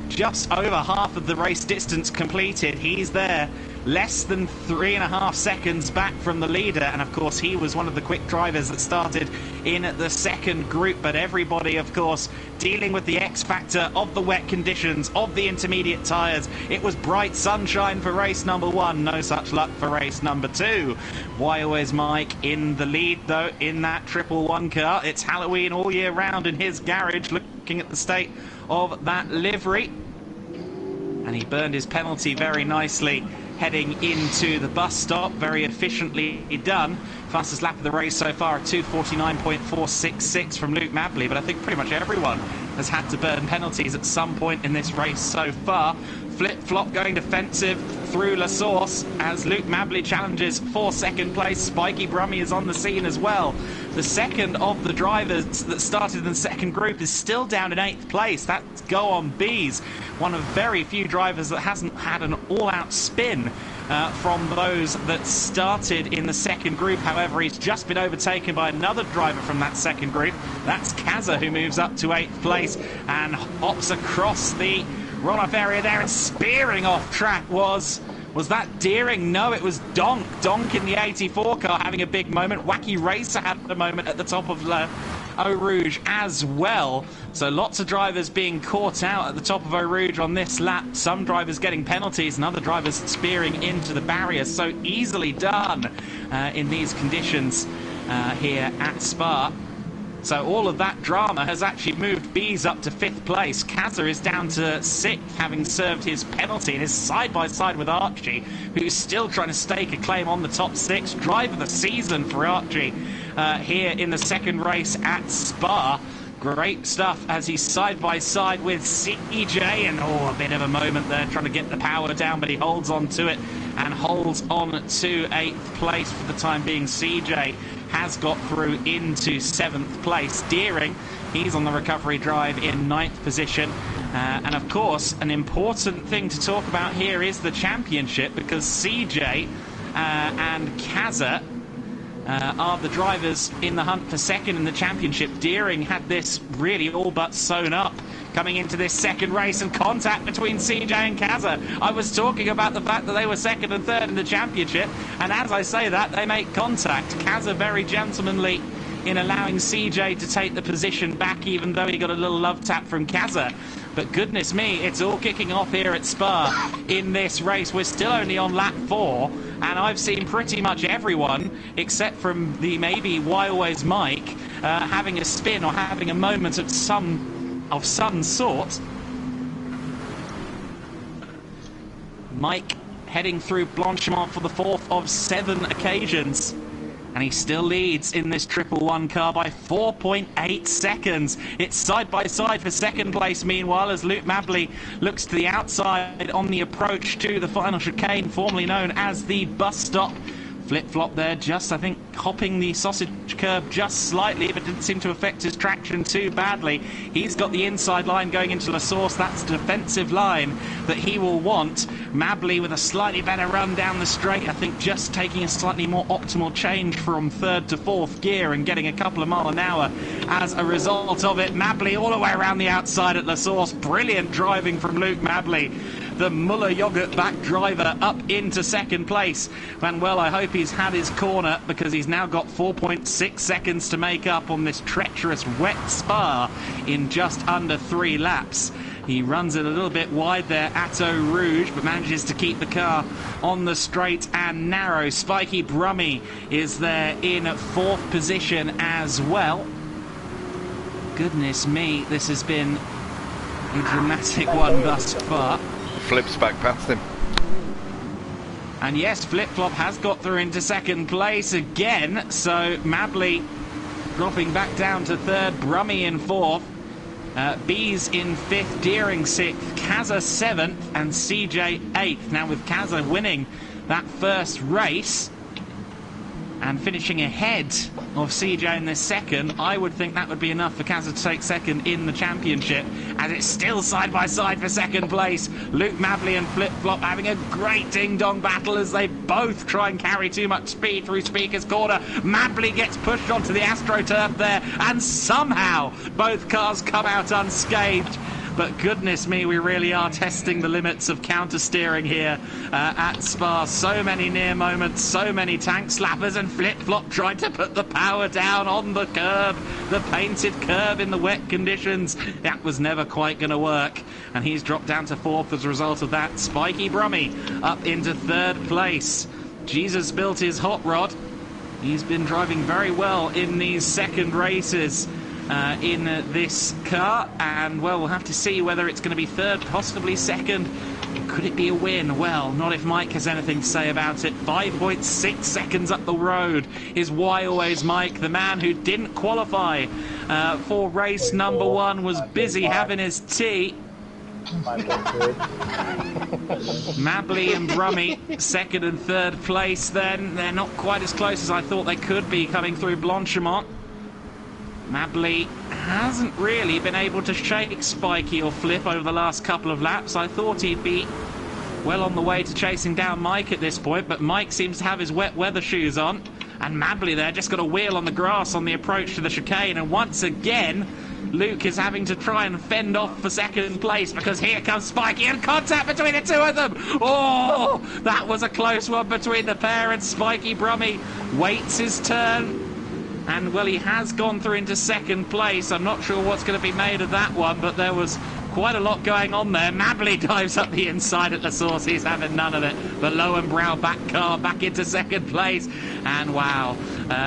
just over half of the race distance completed. He's there, less than 3.5 seconds back from the leader, and of course he was one of the quick drivers that started in the second group. But everybody, of course, dealing with the X factor of the wet conditions, of the intermediate tyres. It was bright sunshine for race number 1, no such luck for race number 2. Why always Mike in the lead though in that 111 car? It's Halloween all year round in his garage, looking at the state of that livery. And he burned his penalty very nicely heading into the bus stop. Very efficiently done. Fastest lap of the race so far, 2:49.466 from Luke Mabley. But I think pretty much everyone has had to burn penalties at some point in this race so far. Flip-Flop going defensive through La Source as Luke Mabley challenges for second place. Spiky Brummy is on the scene as well. The second of the drivers that started in the second group is still down in 8th place. That's Go On Bees, one of very few drivers that hasn't had an all-out spin from those that started in the second group. However, he's just been overtaken by another driver from that second group. That's Kaza, who moves up to 8th place and hops across the runoff area there, and spearing off track was that Deering? No, it was Donk. Donk in the 84 car having a big moment. Wacky Racer had a moment at the top of Eau Rouge as well. So lots of drivers being caught out at the top of Eau Rouge on this lap. Some drivers getting penalties and other drivers spearing into the barrier. So easily done in these conditions here at Spa. So all of that drama has actually moved Bees up to 5th place. Kaza is down to 6th, having served his penalty, and is side by side with Archie, who's still trying to stake a claim on the top 6. Driver of the season for Archie here in the second race at Spa. Great stuff as he's side by side with CJ, and a bit of a moment there trying to get the power down, but he holds on to it and holds on to 8th place for the time being. CJ has got through into 7th place. Deering, he's on the recovery drive in 9th position. And of course, an important thing to talk about here is the championship, because CJ and Kaza are the drivers in the hunt for second in the championship. Deering had this really all but sewn up coming into this second race, and contact between CJ and Kaza. I was talking about the fact that they were second and third in the championship, and as I say that, they make contact. Kaza very gentlemanly in allowing CJ to take the position back, even though he got a little love tap from Kaza. But goodness me, it's all kicking off here at Spa in this race. We're still only on lap 4, and I've seen pretty much everyone, except from the maybe Why Always Mike, having a spin or having a moment of some sort. Mike heading through Blanchimont for the 4th of 7 occasions. And he still leads in this 111 car by 4.8 seconds. It's side by side for second place, meanwhile, as Luke Mabley looks to the outside on the approach to the final chicane, formerly known as the bus stop. Flip-flop there, just, I think, hopping the sausage curb just slightly, but didn't seem to affect his traction too badly. He's got the inside line going into La Source. That's the defensive line that he will want. Mabley with a slightly better run down the straight, I think just taking a slightly more optimal change from 3rd to 4th gear and getting a couple of miles an hour as a result of it. Mabley all the way around the outside at La Source. Brilliant driving from Luke Mabley, the Muller yogurt back driver, up into second place. Manuel, I hope he's had his corner, because he's now got 4.6 seconds to make up on this treacherous wet Spa in just under 3 laps. He runs it a little bit wide there at Eau Rouge, but manages to keep the car on the straight and narrow. Spiky Brummy is there in 4th position as well. Goodness me, this has been a dramatic one thus far. Flips back past him. And yes, Flip-Flop has got through into second place again. So Mabley dropping back down to 3rd, Brummy in 4th. Bees in 5th, Deering 6th, Kaza 7th, and CJ 8th. Now with Kaza winning that first race and finishing ahead of CJ in this second, I would think that would be enough for Kaza to take second in the championship, as it's still side by side for second place. Luke Mabley and Flip-Flop having a great ding-dong battle as they both try and carry too much speed through Speaker's Corner. Mabley gets pushed onto the AstroTurf there, and somehow both cars come out unscathed. But goodness me, we really are testing the limits of counter-steering here at Spa. So many near moments, so many tank slappers, and Flip-Flop tried to put the power down on the curb, the painted curb in the wet conditions. That was never quite going to work, and he's dropped down to 4th as a result of that. Spiky Brummy up into 3rd place. Jesus built his hot rod. He's been driving very well in these second races in this car, and well, we'll have to see whether it's going to be 3rd, possibly 2nd. Could it be a win? Well, not if Mike has anything to say about it. 5.6 seconds up the road is Why Always Mike, the man who didn't qualify for race number 1, was busy having his tea. Mabley and Brummy, second and third place then. They're not quite as close as I thought they could be coming through Blanchimont. Mabley hasn't really been able to shake Spiky or Flip over the last couple of laps. I thought he'd be well on the way to chasing down Mike at this point, but Mike seems to have his wet weather shoes on. And Mabley there just got a wheel on the grass on the approach to the chicane, and once again Luke is having to try and fend off for second place because here comes Spiky and contact between the two of them. Oh, that was a close one between the pair, and Spiky Brummy waits his turn. And, well, he has gone through into second place. I'm not sure what's going to be made of that one, but there was quite a lot going on there. Mabley dives up the inside at the source. He's having none of it. The Lowenbrow back car back into second place. And, wow,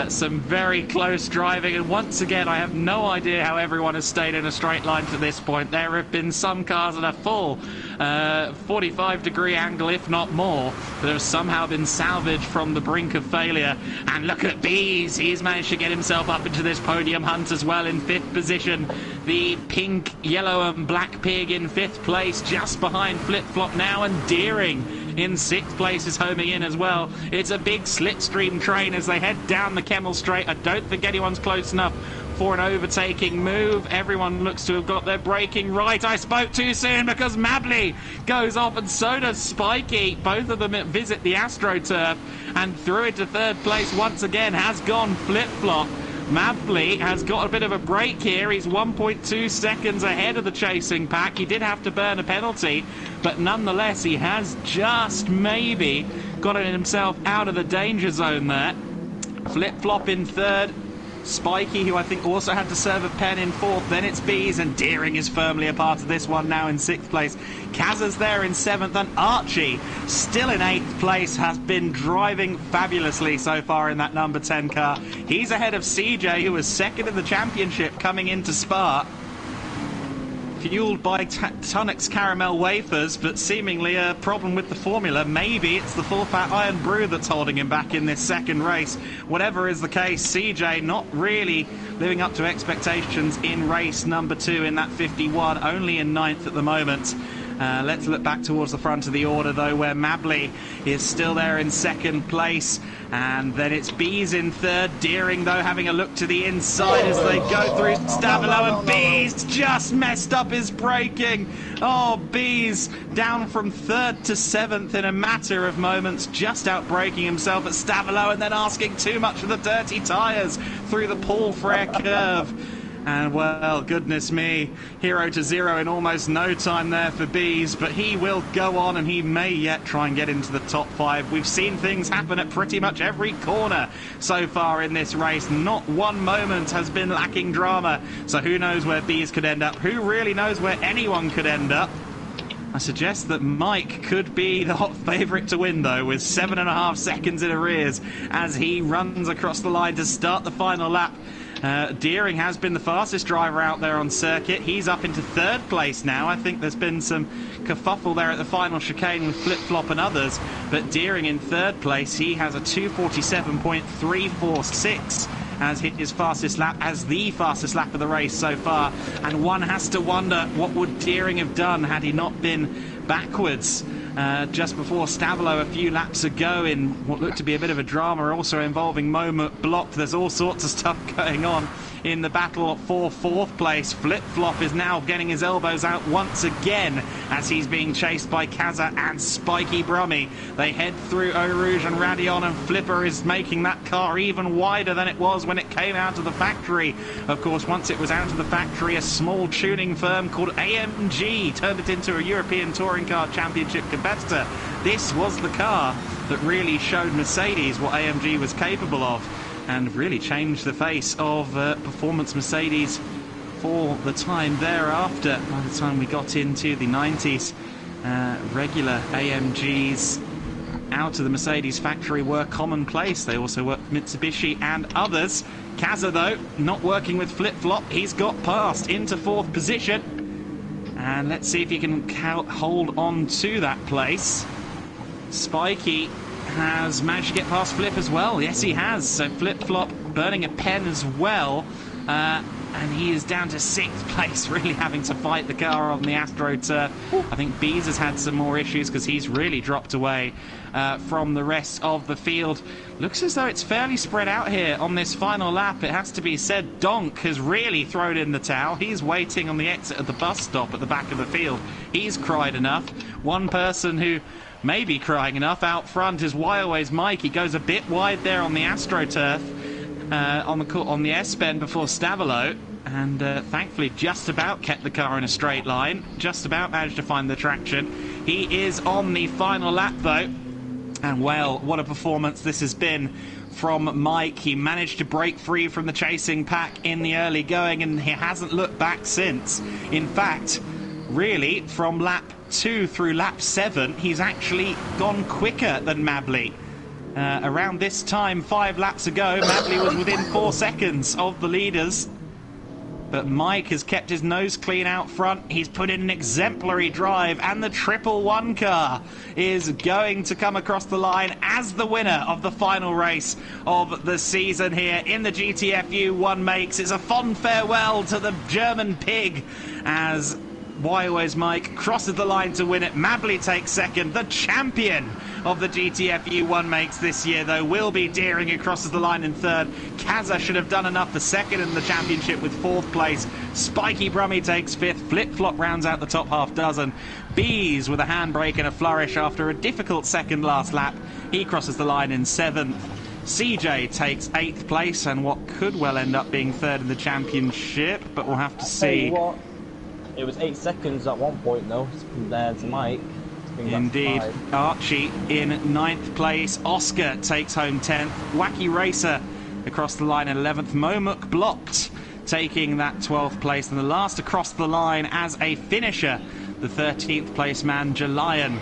some very close driving. And once again, I have no idea how everyone has stayed in a straight line to this point. There have been some cars at a full 45-degree angle, if not more, that have somehow been salvaged from the brink of failure. And look at Bees. He's managed to get himself up into this podium hunt as well in 5th position. The pink, yellow and black pig in 5th place, just behind Flip Flop now, and Deering in 6th place is homing in as well. It's a big slipstream train as they head down the Kemmel Straight. I don't think anyone's close enough for an overtaking move. Everyone looks to have got their braking right. I spoke too soon because Mabley goes off and so does Spiky. Both of them visit the AstroTurf, and through into 3rd place once again has gone Flip Flop. Mabley has got a bit of a break here. He's 1.2 seconds ahead of the chasing pack. He did have to burn a penalty, but nonetheless he has just maybe gotten himself out of the danger zone there. Flip Flop in 3rd. Spiky, who I think also had to serve a pen, in 4th. Then it's Bees, and Deering is firmly a part of this one now in 6th place. Kazza's there in 7th, and Archie, still in 8th place, has been driving fabulously so far in that number 10 car. He's ahead of CJ, who was 2nd in the championship coming into Spa. Fueled by Tonic's caramel wafers, but seemingly a problem with the formula. Maybe it's the full fat iron brew that's holding him back in this second race. Whatever is the case, CJ not really living up to expectations in race number 2 in that 51, only in 9th at the moment. Let's look back towards the front of the order, though, where Mabley is still there in 2nd place. And then it's Bees in 3rd. Deering, though, having a look to the inside as they go through Stavilo. And Bees just messed up his braking. Oh, Bees down from 3rd to 7th in a matter of moments, just out-braking himself at Stavilo and then asking too much of the dirty tyres through the Paul Frere curve. And, well, goodness me, 0 to 0 in almost no time there for Bees, but he will go on and he may yet try and get into the top 5. We've seen things happen at pretty much every corner so far in this race. Not one moment has been lacking drama, so who knows where Bees could end up? Who really knows where anyone could end up? I suggest that Mike could be the hot favourite to win, though, with 7.5 seconds in arrears as he runs across the line to start the final lap. Deering has been the fastest driver out there on circuit. He's up into 3rd place now. I think there's been some kerfuffle there at the final chicane with Flip Flop and others, but Deering in 3rd place. He has a 2:47.346 as his fastest lap, as the fastest lap of the race so far. And one has to wonder, what would Deering have done had he not been backwards just before Stavilo a few laps ago in what looked to be a bit of a drama, also involving Moment Block. There's all sorts of stuff going on in the battle for 4th place. Flip Flop is now getting his elbows out once again as he's being chased by Kazza and Spiky Brummy. They head through Eau Rouge and Radion, and Flipper is making that car even wider than it was when it came out of the factory. Of course, once it was out of the factory, a small tuning firm called AMG turned it into a European Touring Car Championship competitor. This was the car that really showed Mercedes what AMG was capable of, and really changed the face of performance Mercedes for the time thereafter. By the time we got into the 90s, regular AMGs out of the Mercedes factory were commonplace. They also worked with Mitsubishi and others. Kazza, though, not working with Flip Flop. He's got past into 4th position. And let's see if he can hold on to that place. Spiky has managed to get past Flip as well. Yes, he has. So Flip Flop burning a pen as well. and he is down to 6th place, really having to fight the car on the AstroTurf. I think Bees has had some more issues because he's really dropped away from the rest of the field. Looks as though it's fairly spread out here on this final lap. It has to be said, Donk has really thrown in the towel. He's waiting on the exit of the bus stop at the back of the field. He's cried enough. One person who may be crying enough out front is Wildways Mike. He goes a bit wide there on the AstroTurf. On the S-bend before Stavilo, and thankfully just about kept the car in a straight line, just about managed to find the traction. He is on the final lap though, and well, what a performance this has been from Mike. He managed to break free from the chasing pack in the early going, and he hasn't looked back since. In fact, really, from lap 2 through lap 7, he's actually gone quicker than Mabley. Around this time, 5 laps ago, Mabley was within 4 seconds of the leaders. But Mike has kept his nose clean out front. He's put in an exemplary drive, and the 111 car is going to come across the line as the winner of the final race of the season here in the GTFU One Makes. It's a fond farewell to the German pig as Wildways Mike crosses the line to win it. Mabley takes second. The champion of the GTFU One Makes this year, though, will be Deering, who crosses the line in third. Kaza should have done enough for second in the championship with 4th place. Spiky Brummy takes 5th. Flip Flop rounds out the top half dozen. Bees with a handbrake and a flourish after a difficult second last lap. He crosses the line in 7th. CJ takes 8th place and what could well end up being 3rd in the championship, but we'll have to see. It was 8 seconds at one point, though, compared to Mike. Indeed. Archie in 9th place. Oscar takes home 10th. Wacky Racer across the line in 11th. Momuk blocked, taking that 12th place. And the last across the line as a finisher, the 13th place man, Jalion.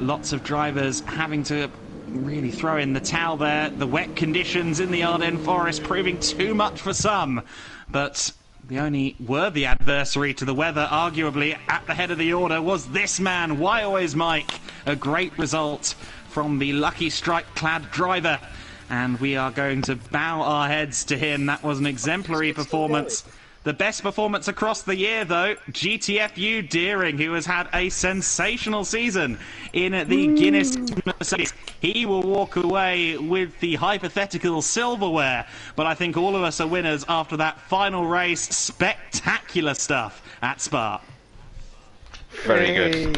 Lots of drivers having to really throw in the towel there. The wet conditions in the Ardennes Forest proving too much for some. But the only worthy adversary to the weather, arguably, at the head of the order, was this man, Wildways Mike. A great result from the Lucky Strike-clad driver. And we are going to bow our heads to him. That was an exemplary performance. The best performance across the year, though, GTFU Deering, who has had a sensational season in the Guinness Mercedes. He will walk away with the hypothetical silverware, but I think all of us are winners after that final race. Spectacular stuff at Spa. Very good.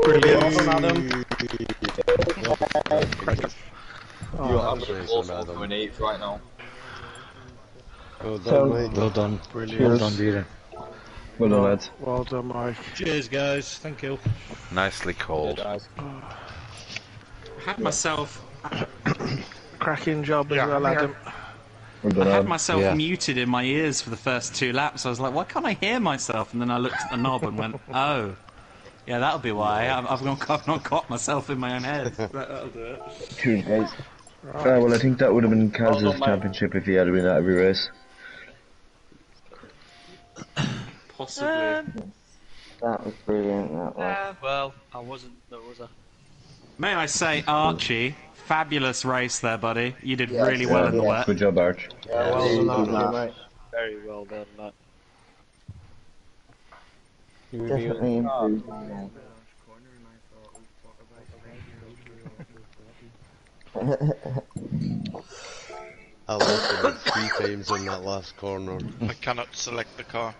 Brilliant. Well done, Adam. You're absolutely awesome coming 8th right now. Well done, mate. Well done. Brilliant. Well done, Deering. Well done, lads. Well done, Mike. Cheers, guys. Thank you. Nicely called. I had myself Cracking job as well, Adam. Well done, I had Adam. myself muted in my ears for the first 2 laps. I was like, why can't I hear myself? And then I looked at the knob and went, oh. Yeah, that'll be why. I've not got myself in my own head. That'll do it. Cheers, guys. Well, I think that would have been Kaz's championship if he had been at every race. Possibly. That was brilliant, that was. Well, I wasn't, there was a... May I say, Archie, fabulous race there, buddy. You did really well in the wet. Good job, Arch. Yeah, well done, mate. Very well done, Matt. Definitely improved. I lost about 3 times in that last corner. I cannot select the car.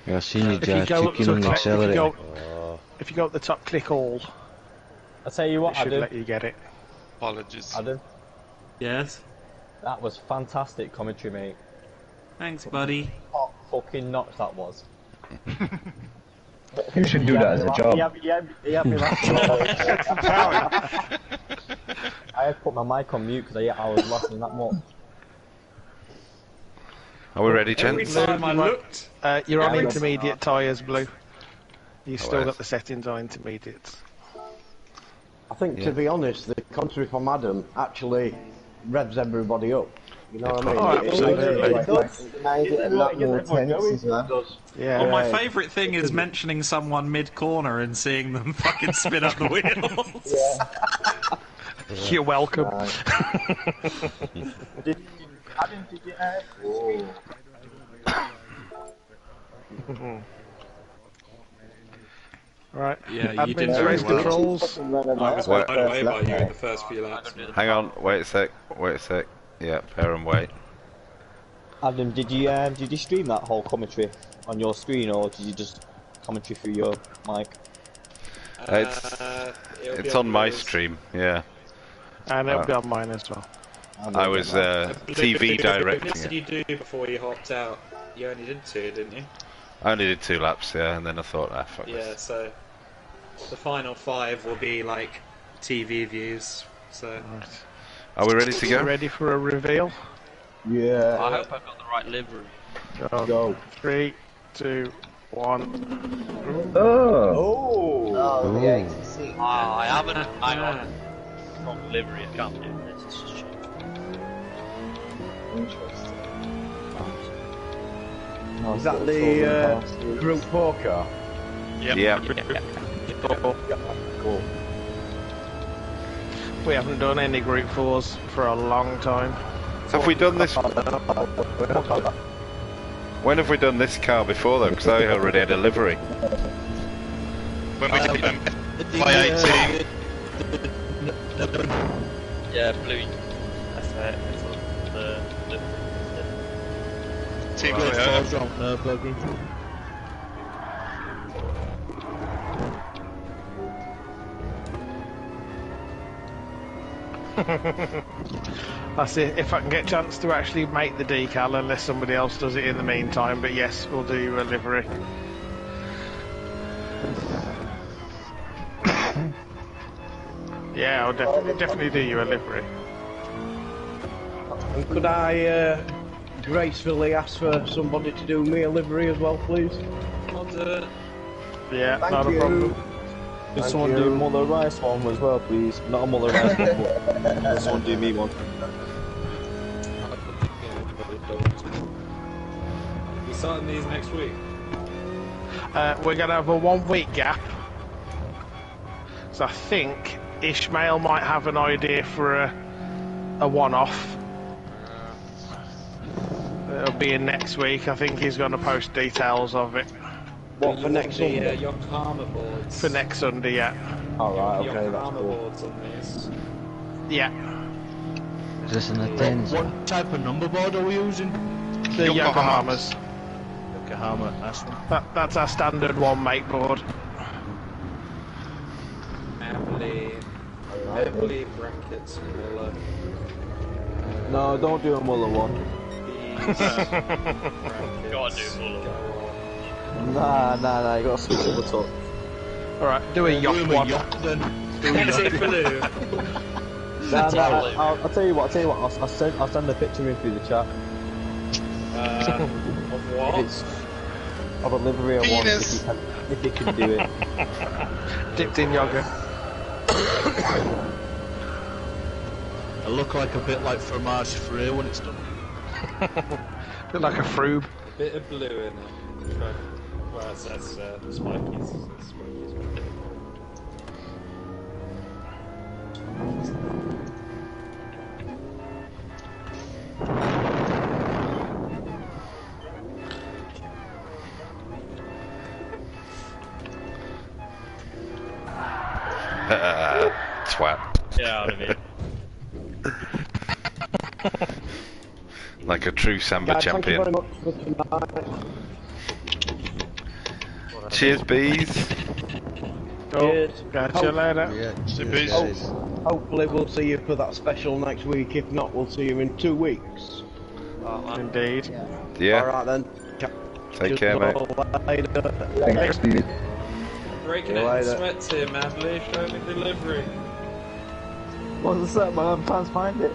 Yeah, I seen you, If you Jack. go Too up keen to on the if you accelerator. go, if you go up the top, click all. I'll tell you what, It should Adam. let you get it. Apologies. Adam, Yes? that was fantastic commentary, mate. Thanks, buddy. Top fucking notch that was. You should do that as a job. He had me laughing. I had to put my mic on mute because I was laughing that much. Are we ready, Every gents? time I looked... You're on Yeah, intermediate tyres, Blue. You've still right. got the settings on intermediates. I think, to be honest, the commentary from Adam actually revs everybody up. You know what I mean? Oh, absolutely. It made it a lot more tense as well. Yeah. Well, my favourite thing is mentioning someone mid-corner and seeing them fucking spin up the wheels. You're welcome. Adam, did you Right. Yeah, you did Admin's very race well. controls. I was blown away by you in the first few laps. Hang on, wait a sec. Yeah, pair and wait. Adam, did you stream that whole commentary on your screen, or did you just commentary through your mic? It's on my stream, yeah. And it'll be on mine as well. I was TV directing What did it. you do before you hopped out? You only did 2, didn't you? I only did 2 laps, yeah, and then I thought, fuck Yeah, this. so the final 5 will be like TV views. So Are we ready to go? Ready for a reveal? Yeah. I hope I've got the right livery. Go. 3, 2, 1. Oh, yeah, you can see. I haven't. Hang on. Wrong livery. I can't do this. It's just changed. Interesting. Is that the Group 4 car? Yep. Yeah. Cool. We haven't done any Group 4s for a long time. Have we done this? When have we done this car before though? Because I already had a livery. When we did them by 18. Yeah, blue. That's right. The Team Toyota. I see if I can get a chance to actually make the decal, unless somebody else does it in the meantime. But yes, we'll do a livery. Yeah, I'll definitely do you a livery. And could I gracefully ask for somebody to do me a livery as well, please? I'll do it. Yeah, Thank not you. a problem. Can someone do Mother Rice one as well, please? Not a Mother Rice one, but can someone do me one? We starting these next week. We're going to have a 1 week gap. So I think Ishmael might have an idea for a one-off. It'll be in next week. I think he's going to post details of it. What, for next Sunday? Yokohama boards. For next Sunday, yeah. Alright, okay, that's Yokohama cool. boards on these. Yeah. Is this an Atenza? What type of number board are we using? The Yokohamas. Yokohama, that's one. That's our standard one make board. Heavily brackets Muller. No, don't do a Muller one. Gotta do Muller. Nah, you gotta switch up the top. Alright, do a yacht one. Is it blue? I'll tell you what, I'll send the picture in through the chat. Of what? It's of a livery I want, if you can do it. Dipped in yogurt. I look like a bit like fromage frais when it's done. Look like a froob. A bit of blue in it. Well, it says Smokies. Smokies. Twat. Yeah, out of it. Like a true Samba Guys, thank you champion. very much for tonight. Cheers, bees. Cheers. Catch you later. Yeah, Bees. Hopefully we'll see you for that special next week. If not, we'll see you in 2 weeks. Indeed. Yeah. Alright then. Take care, mate. Later. Thanks, Stevie. Breaking See you out in later. sweats here, Madly. Show me delivery. What's that, man? I'm trying to find it.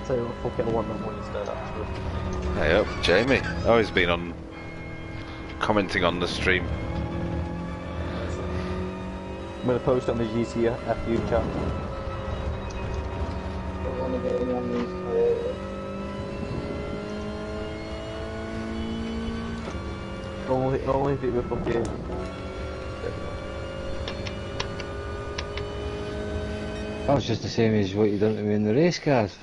Tell you what, fuck it, I want that one instead, actually. Hey up, Jamie. Oh, he's been on commenting on the stream. I'm gonna post it on the GTFU chat. Don't want to get in on these Toyotas. Only if it were fucking... That was just the same as what you done to me in the race cars.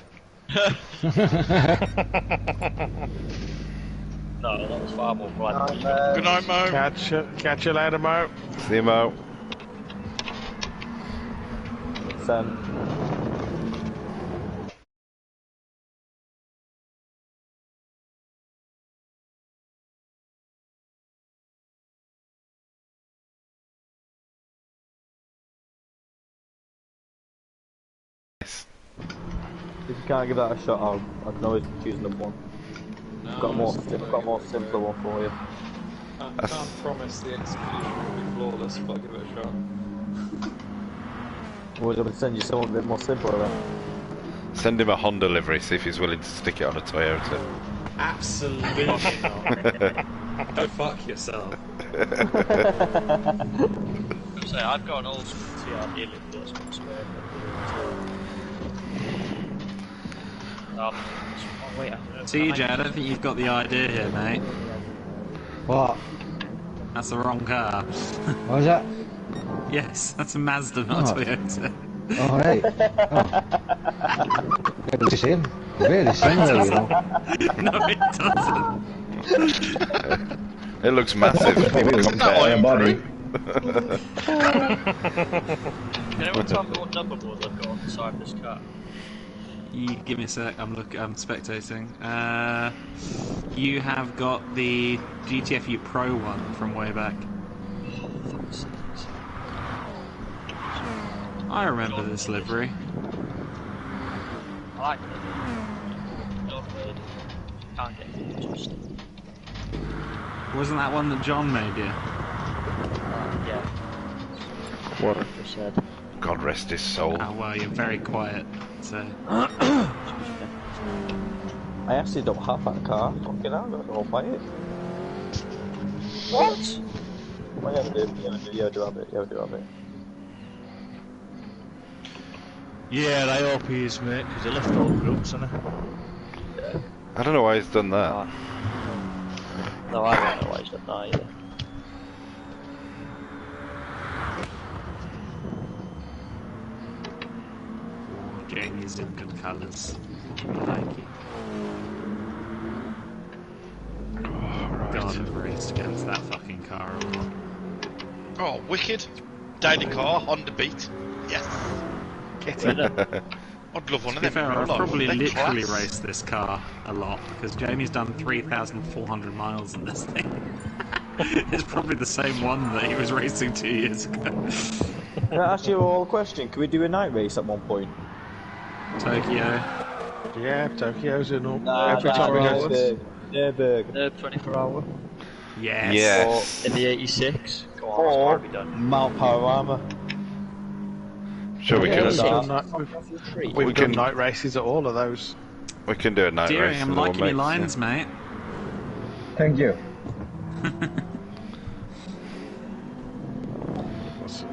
No, that was far more polite. Good night, Mo. Catch you later, Mo. See you, Mo. Send. If you can't give that a shot, I can always choose another one. No, I've got a more simpler one for you. I can't promise the execution will be flawless, but I'll give it a shot. We're going to send you something a bit more simpler then. Send him a Honda livery, see if he's willing to stick it on a Toyota. Absolutely not. Go fuck yourself. So I've got an old school TRD lift that's got square. Oh, wait, TJ, I don't think you've got the idea here, mate. What? That's the wrong car. What was that? Yes, that's a Mazda, not a Toyota. Oh, right. Oh. It's the same. Very similar, you know. No, it doesn't. It looks massive. People compare. Body. Can anyone tell me what number board I've got on the side of this car? You give me a sec. I'm spectating. You have got the GTFU Pro one from way back. I remember this livery. I like it. Can't get it. Wasn't that one that John made you? Yeah. What? Said. God rest his soul. Oh well, you're very quiet. So. I actually don't have that car. Fucking hell, I'll buy it. What? Well, yeah, I do have it. Yeah, I do have it. Yeah, they all peas, mate, because they left all groups, innit? Yeah. I don't know why he's done that. No, I don't know why he's done that either. Jamie's in good colours. I like it. God, I've raced against that fucking car a lot. Oh, wicked. Daily car, Honda Beat. Yes. Get it. I'd love one To of be them. fair, I've probably They're literally class. raced this car a lot because Jamie's done 3,400 miles in this thing. It's probably the same one that he was racing 2 years ago. Can I ask you all a question? Can we do a night race at one point? Tokyo. Yeah, Tokyo's in all. Every time we go once. Nürburgring. 24 hour. Yes. Yes. Or in the 86. Go on, that's gotta be done. Mount Panorama. Sure, we can. We've done night races at all of those. We can do a night Deering, race. I'm in the liking One your Make, lines, yeah. mate. Thank you.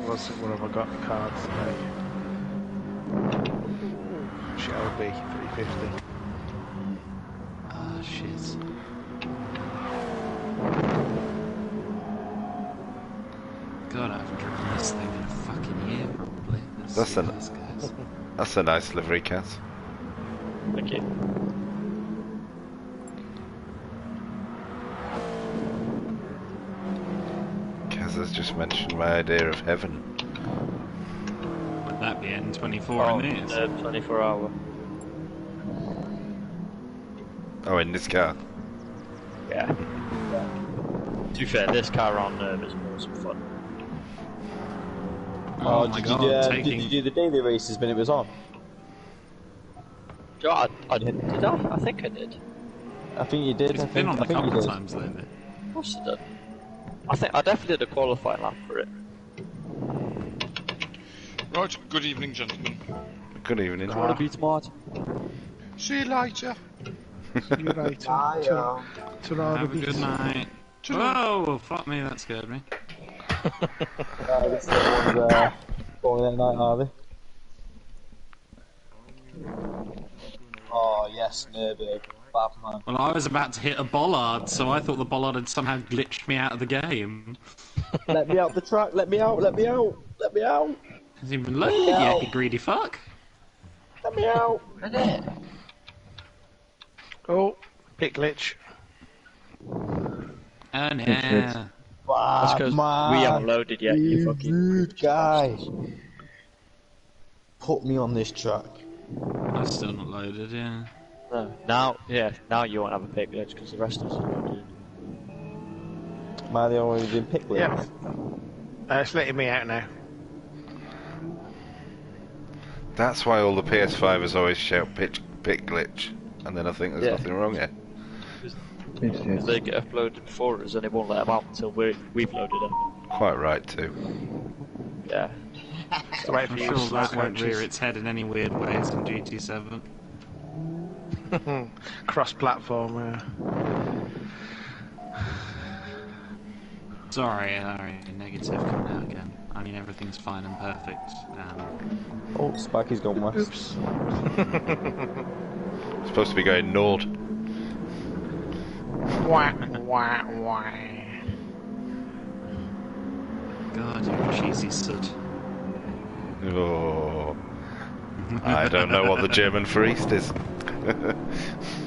What have I got in cards today? Shelby 350. Ah, shit. God, I haven't driven this thing in a fucking year, probably. That's a nice livery, cat. Thank you. Kaz has just mentioned my idea of heaven. Would that be N24 in these? 24 hour. Oh, in this car. Yeah. To be fair, this car on is more some fun. Oh my god, did you do the daily races when it was on? God, I did. Did I? I think I did. I think you did. It's been on a couple of times lately. Of course I did. I definitely did a qualifying lap for it. Right, good evening, gentlemen. Good evening. Do you want to be smart? See you later. See you later. Have a good night. Whoa, fuck me, that scared me. This one's going that night, are they? Oh yes, Nürburgring. Batman. Well, I was about to hit a bollard, so I thought the bollard had somehow glitched me out of the game. Let me out the track, let me out, let me out, let me out. Hasn't even loaded yet, you greedy fuck. Let me out. Oh, bit glitch. Oh no. That's because we haven't loaded yet, you fucking rude guy. Put me on this track. I'm still not loaded, yeah. No, now you won't have a pick glitch because the rest of us are loaded. Am I the only one who did pick glitch? Yeah. It's letting me out now. That's why all the PS5s always shout pick glitch, and then I think there's nothing wrong here. Because they get uploaded before us and it won't let them out until we've loaded them. Quite right too. Yeah. I'm sure that won't rear its head in any weird ways in GT7. Cross-platform, Sorry, negative coming out again. I mean, everything's fine and perfect. Oh, Sparky's gone west. Oops. Supposed to be going north. Wah, wah, wah. God, you're a cheesy soot. Oh, I don't know what the German for east is.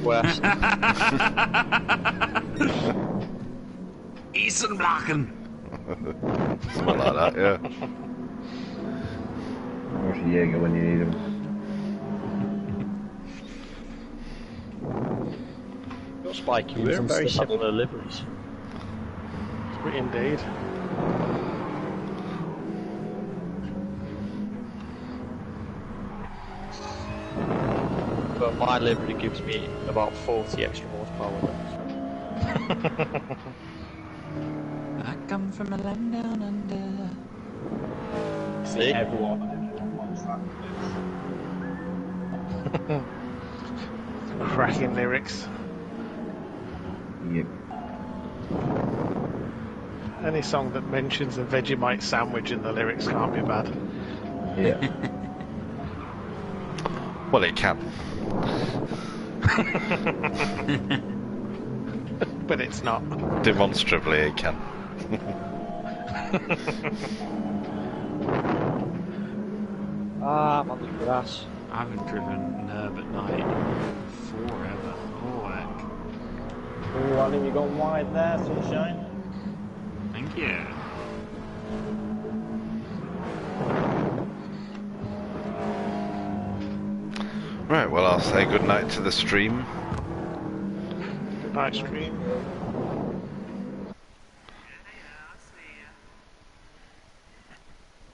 West. Eastern Blocken. Something like that, yeah. Where's the Jaeger when you need him? You're Spike, you wear very similar liveries. Indeed. But my livery gives me about 40 extra horsepower. I come from a land down under. See? Everyone Cracking lyrics. Yep. Any song that mentions a Vegemite sandwich in the lyrics can't be bad. Yeah. Well, it can. But it's not. Demonstrably, it can. I'm on the grass. I haven't driven Nerb at night forever. Oh, heck. Ooh, Andy, you gone wide there, sunshine. Thank you. Right, well, I'll say good night to the stream. Good night, stream.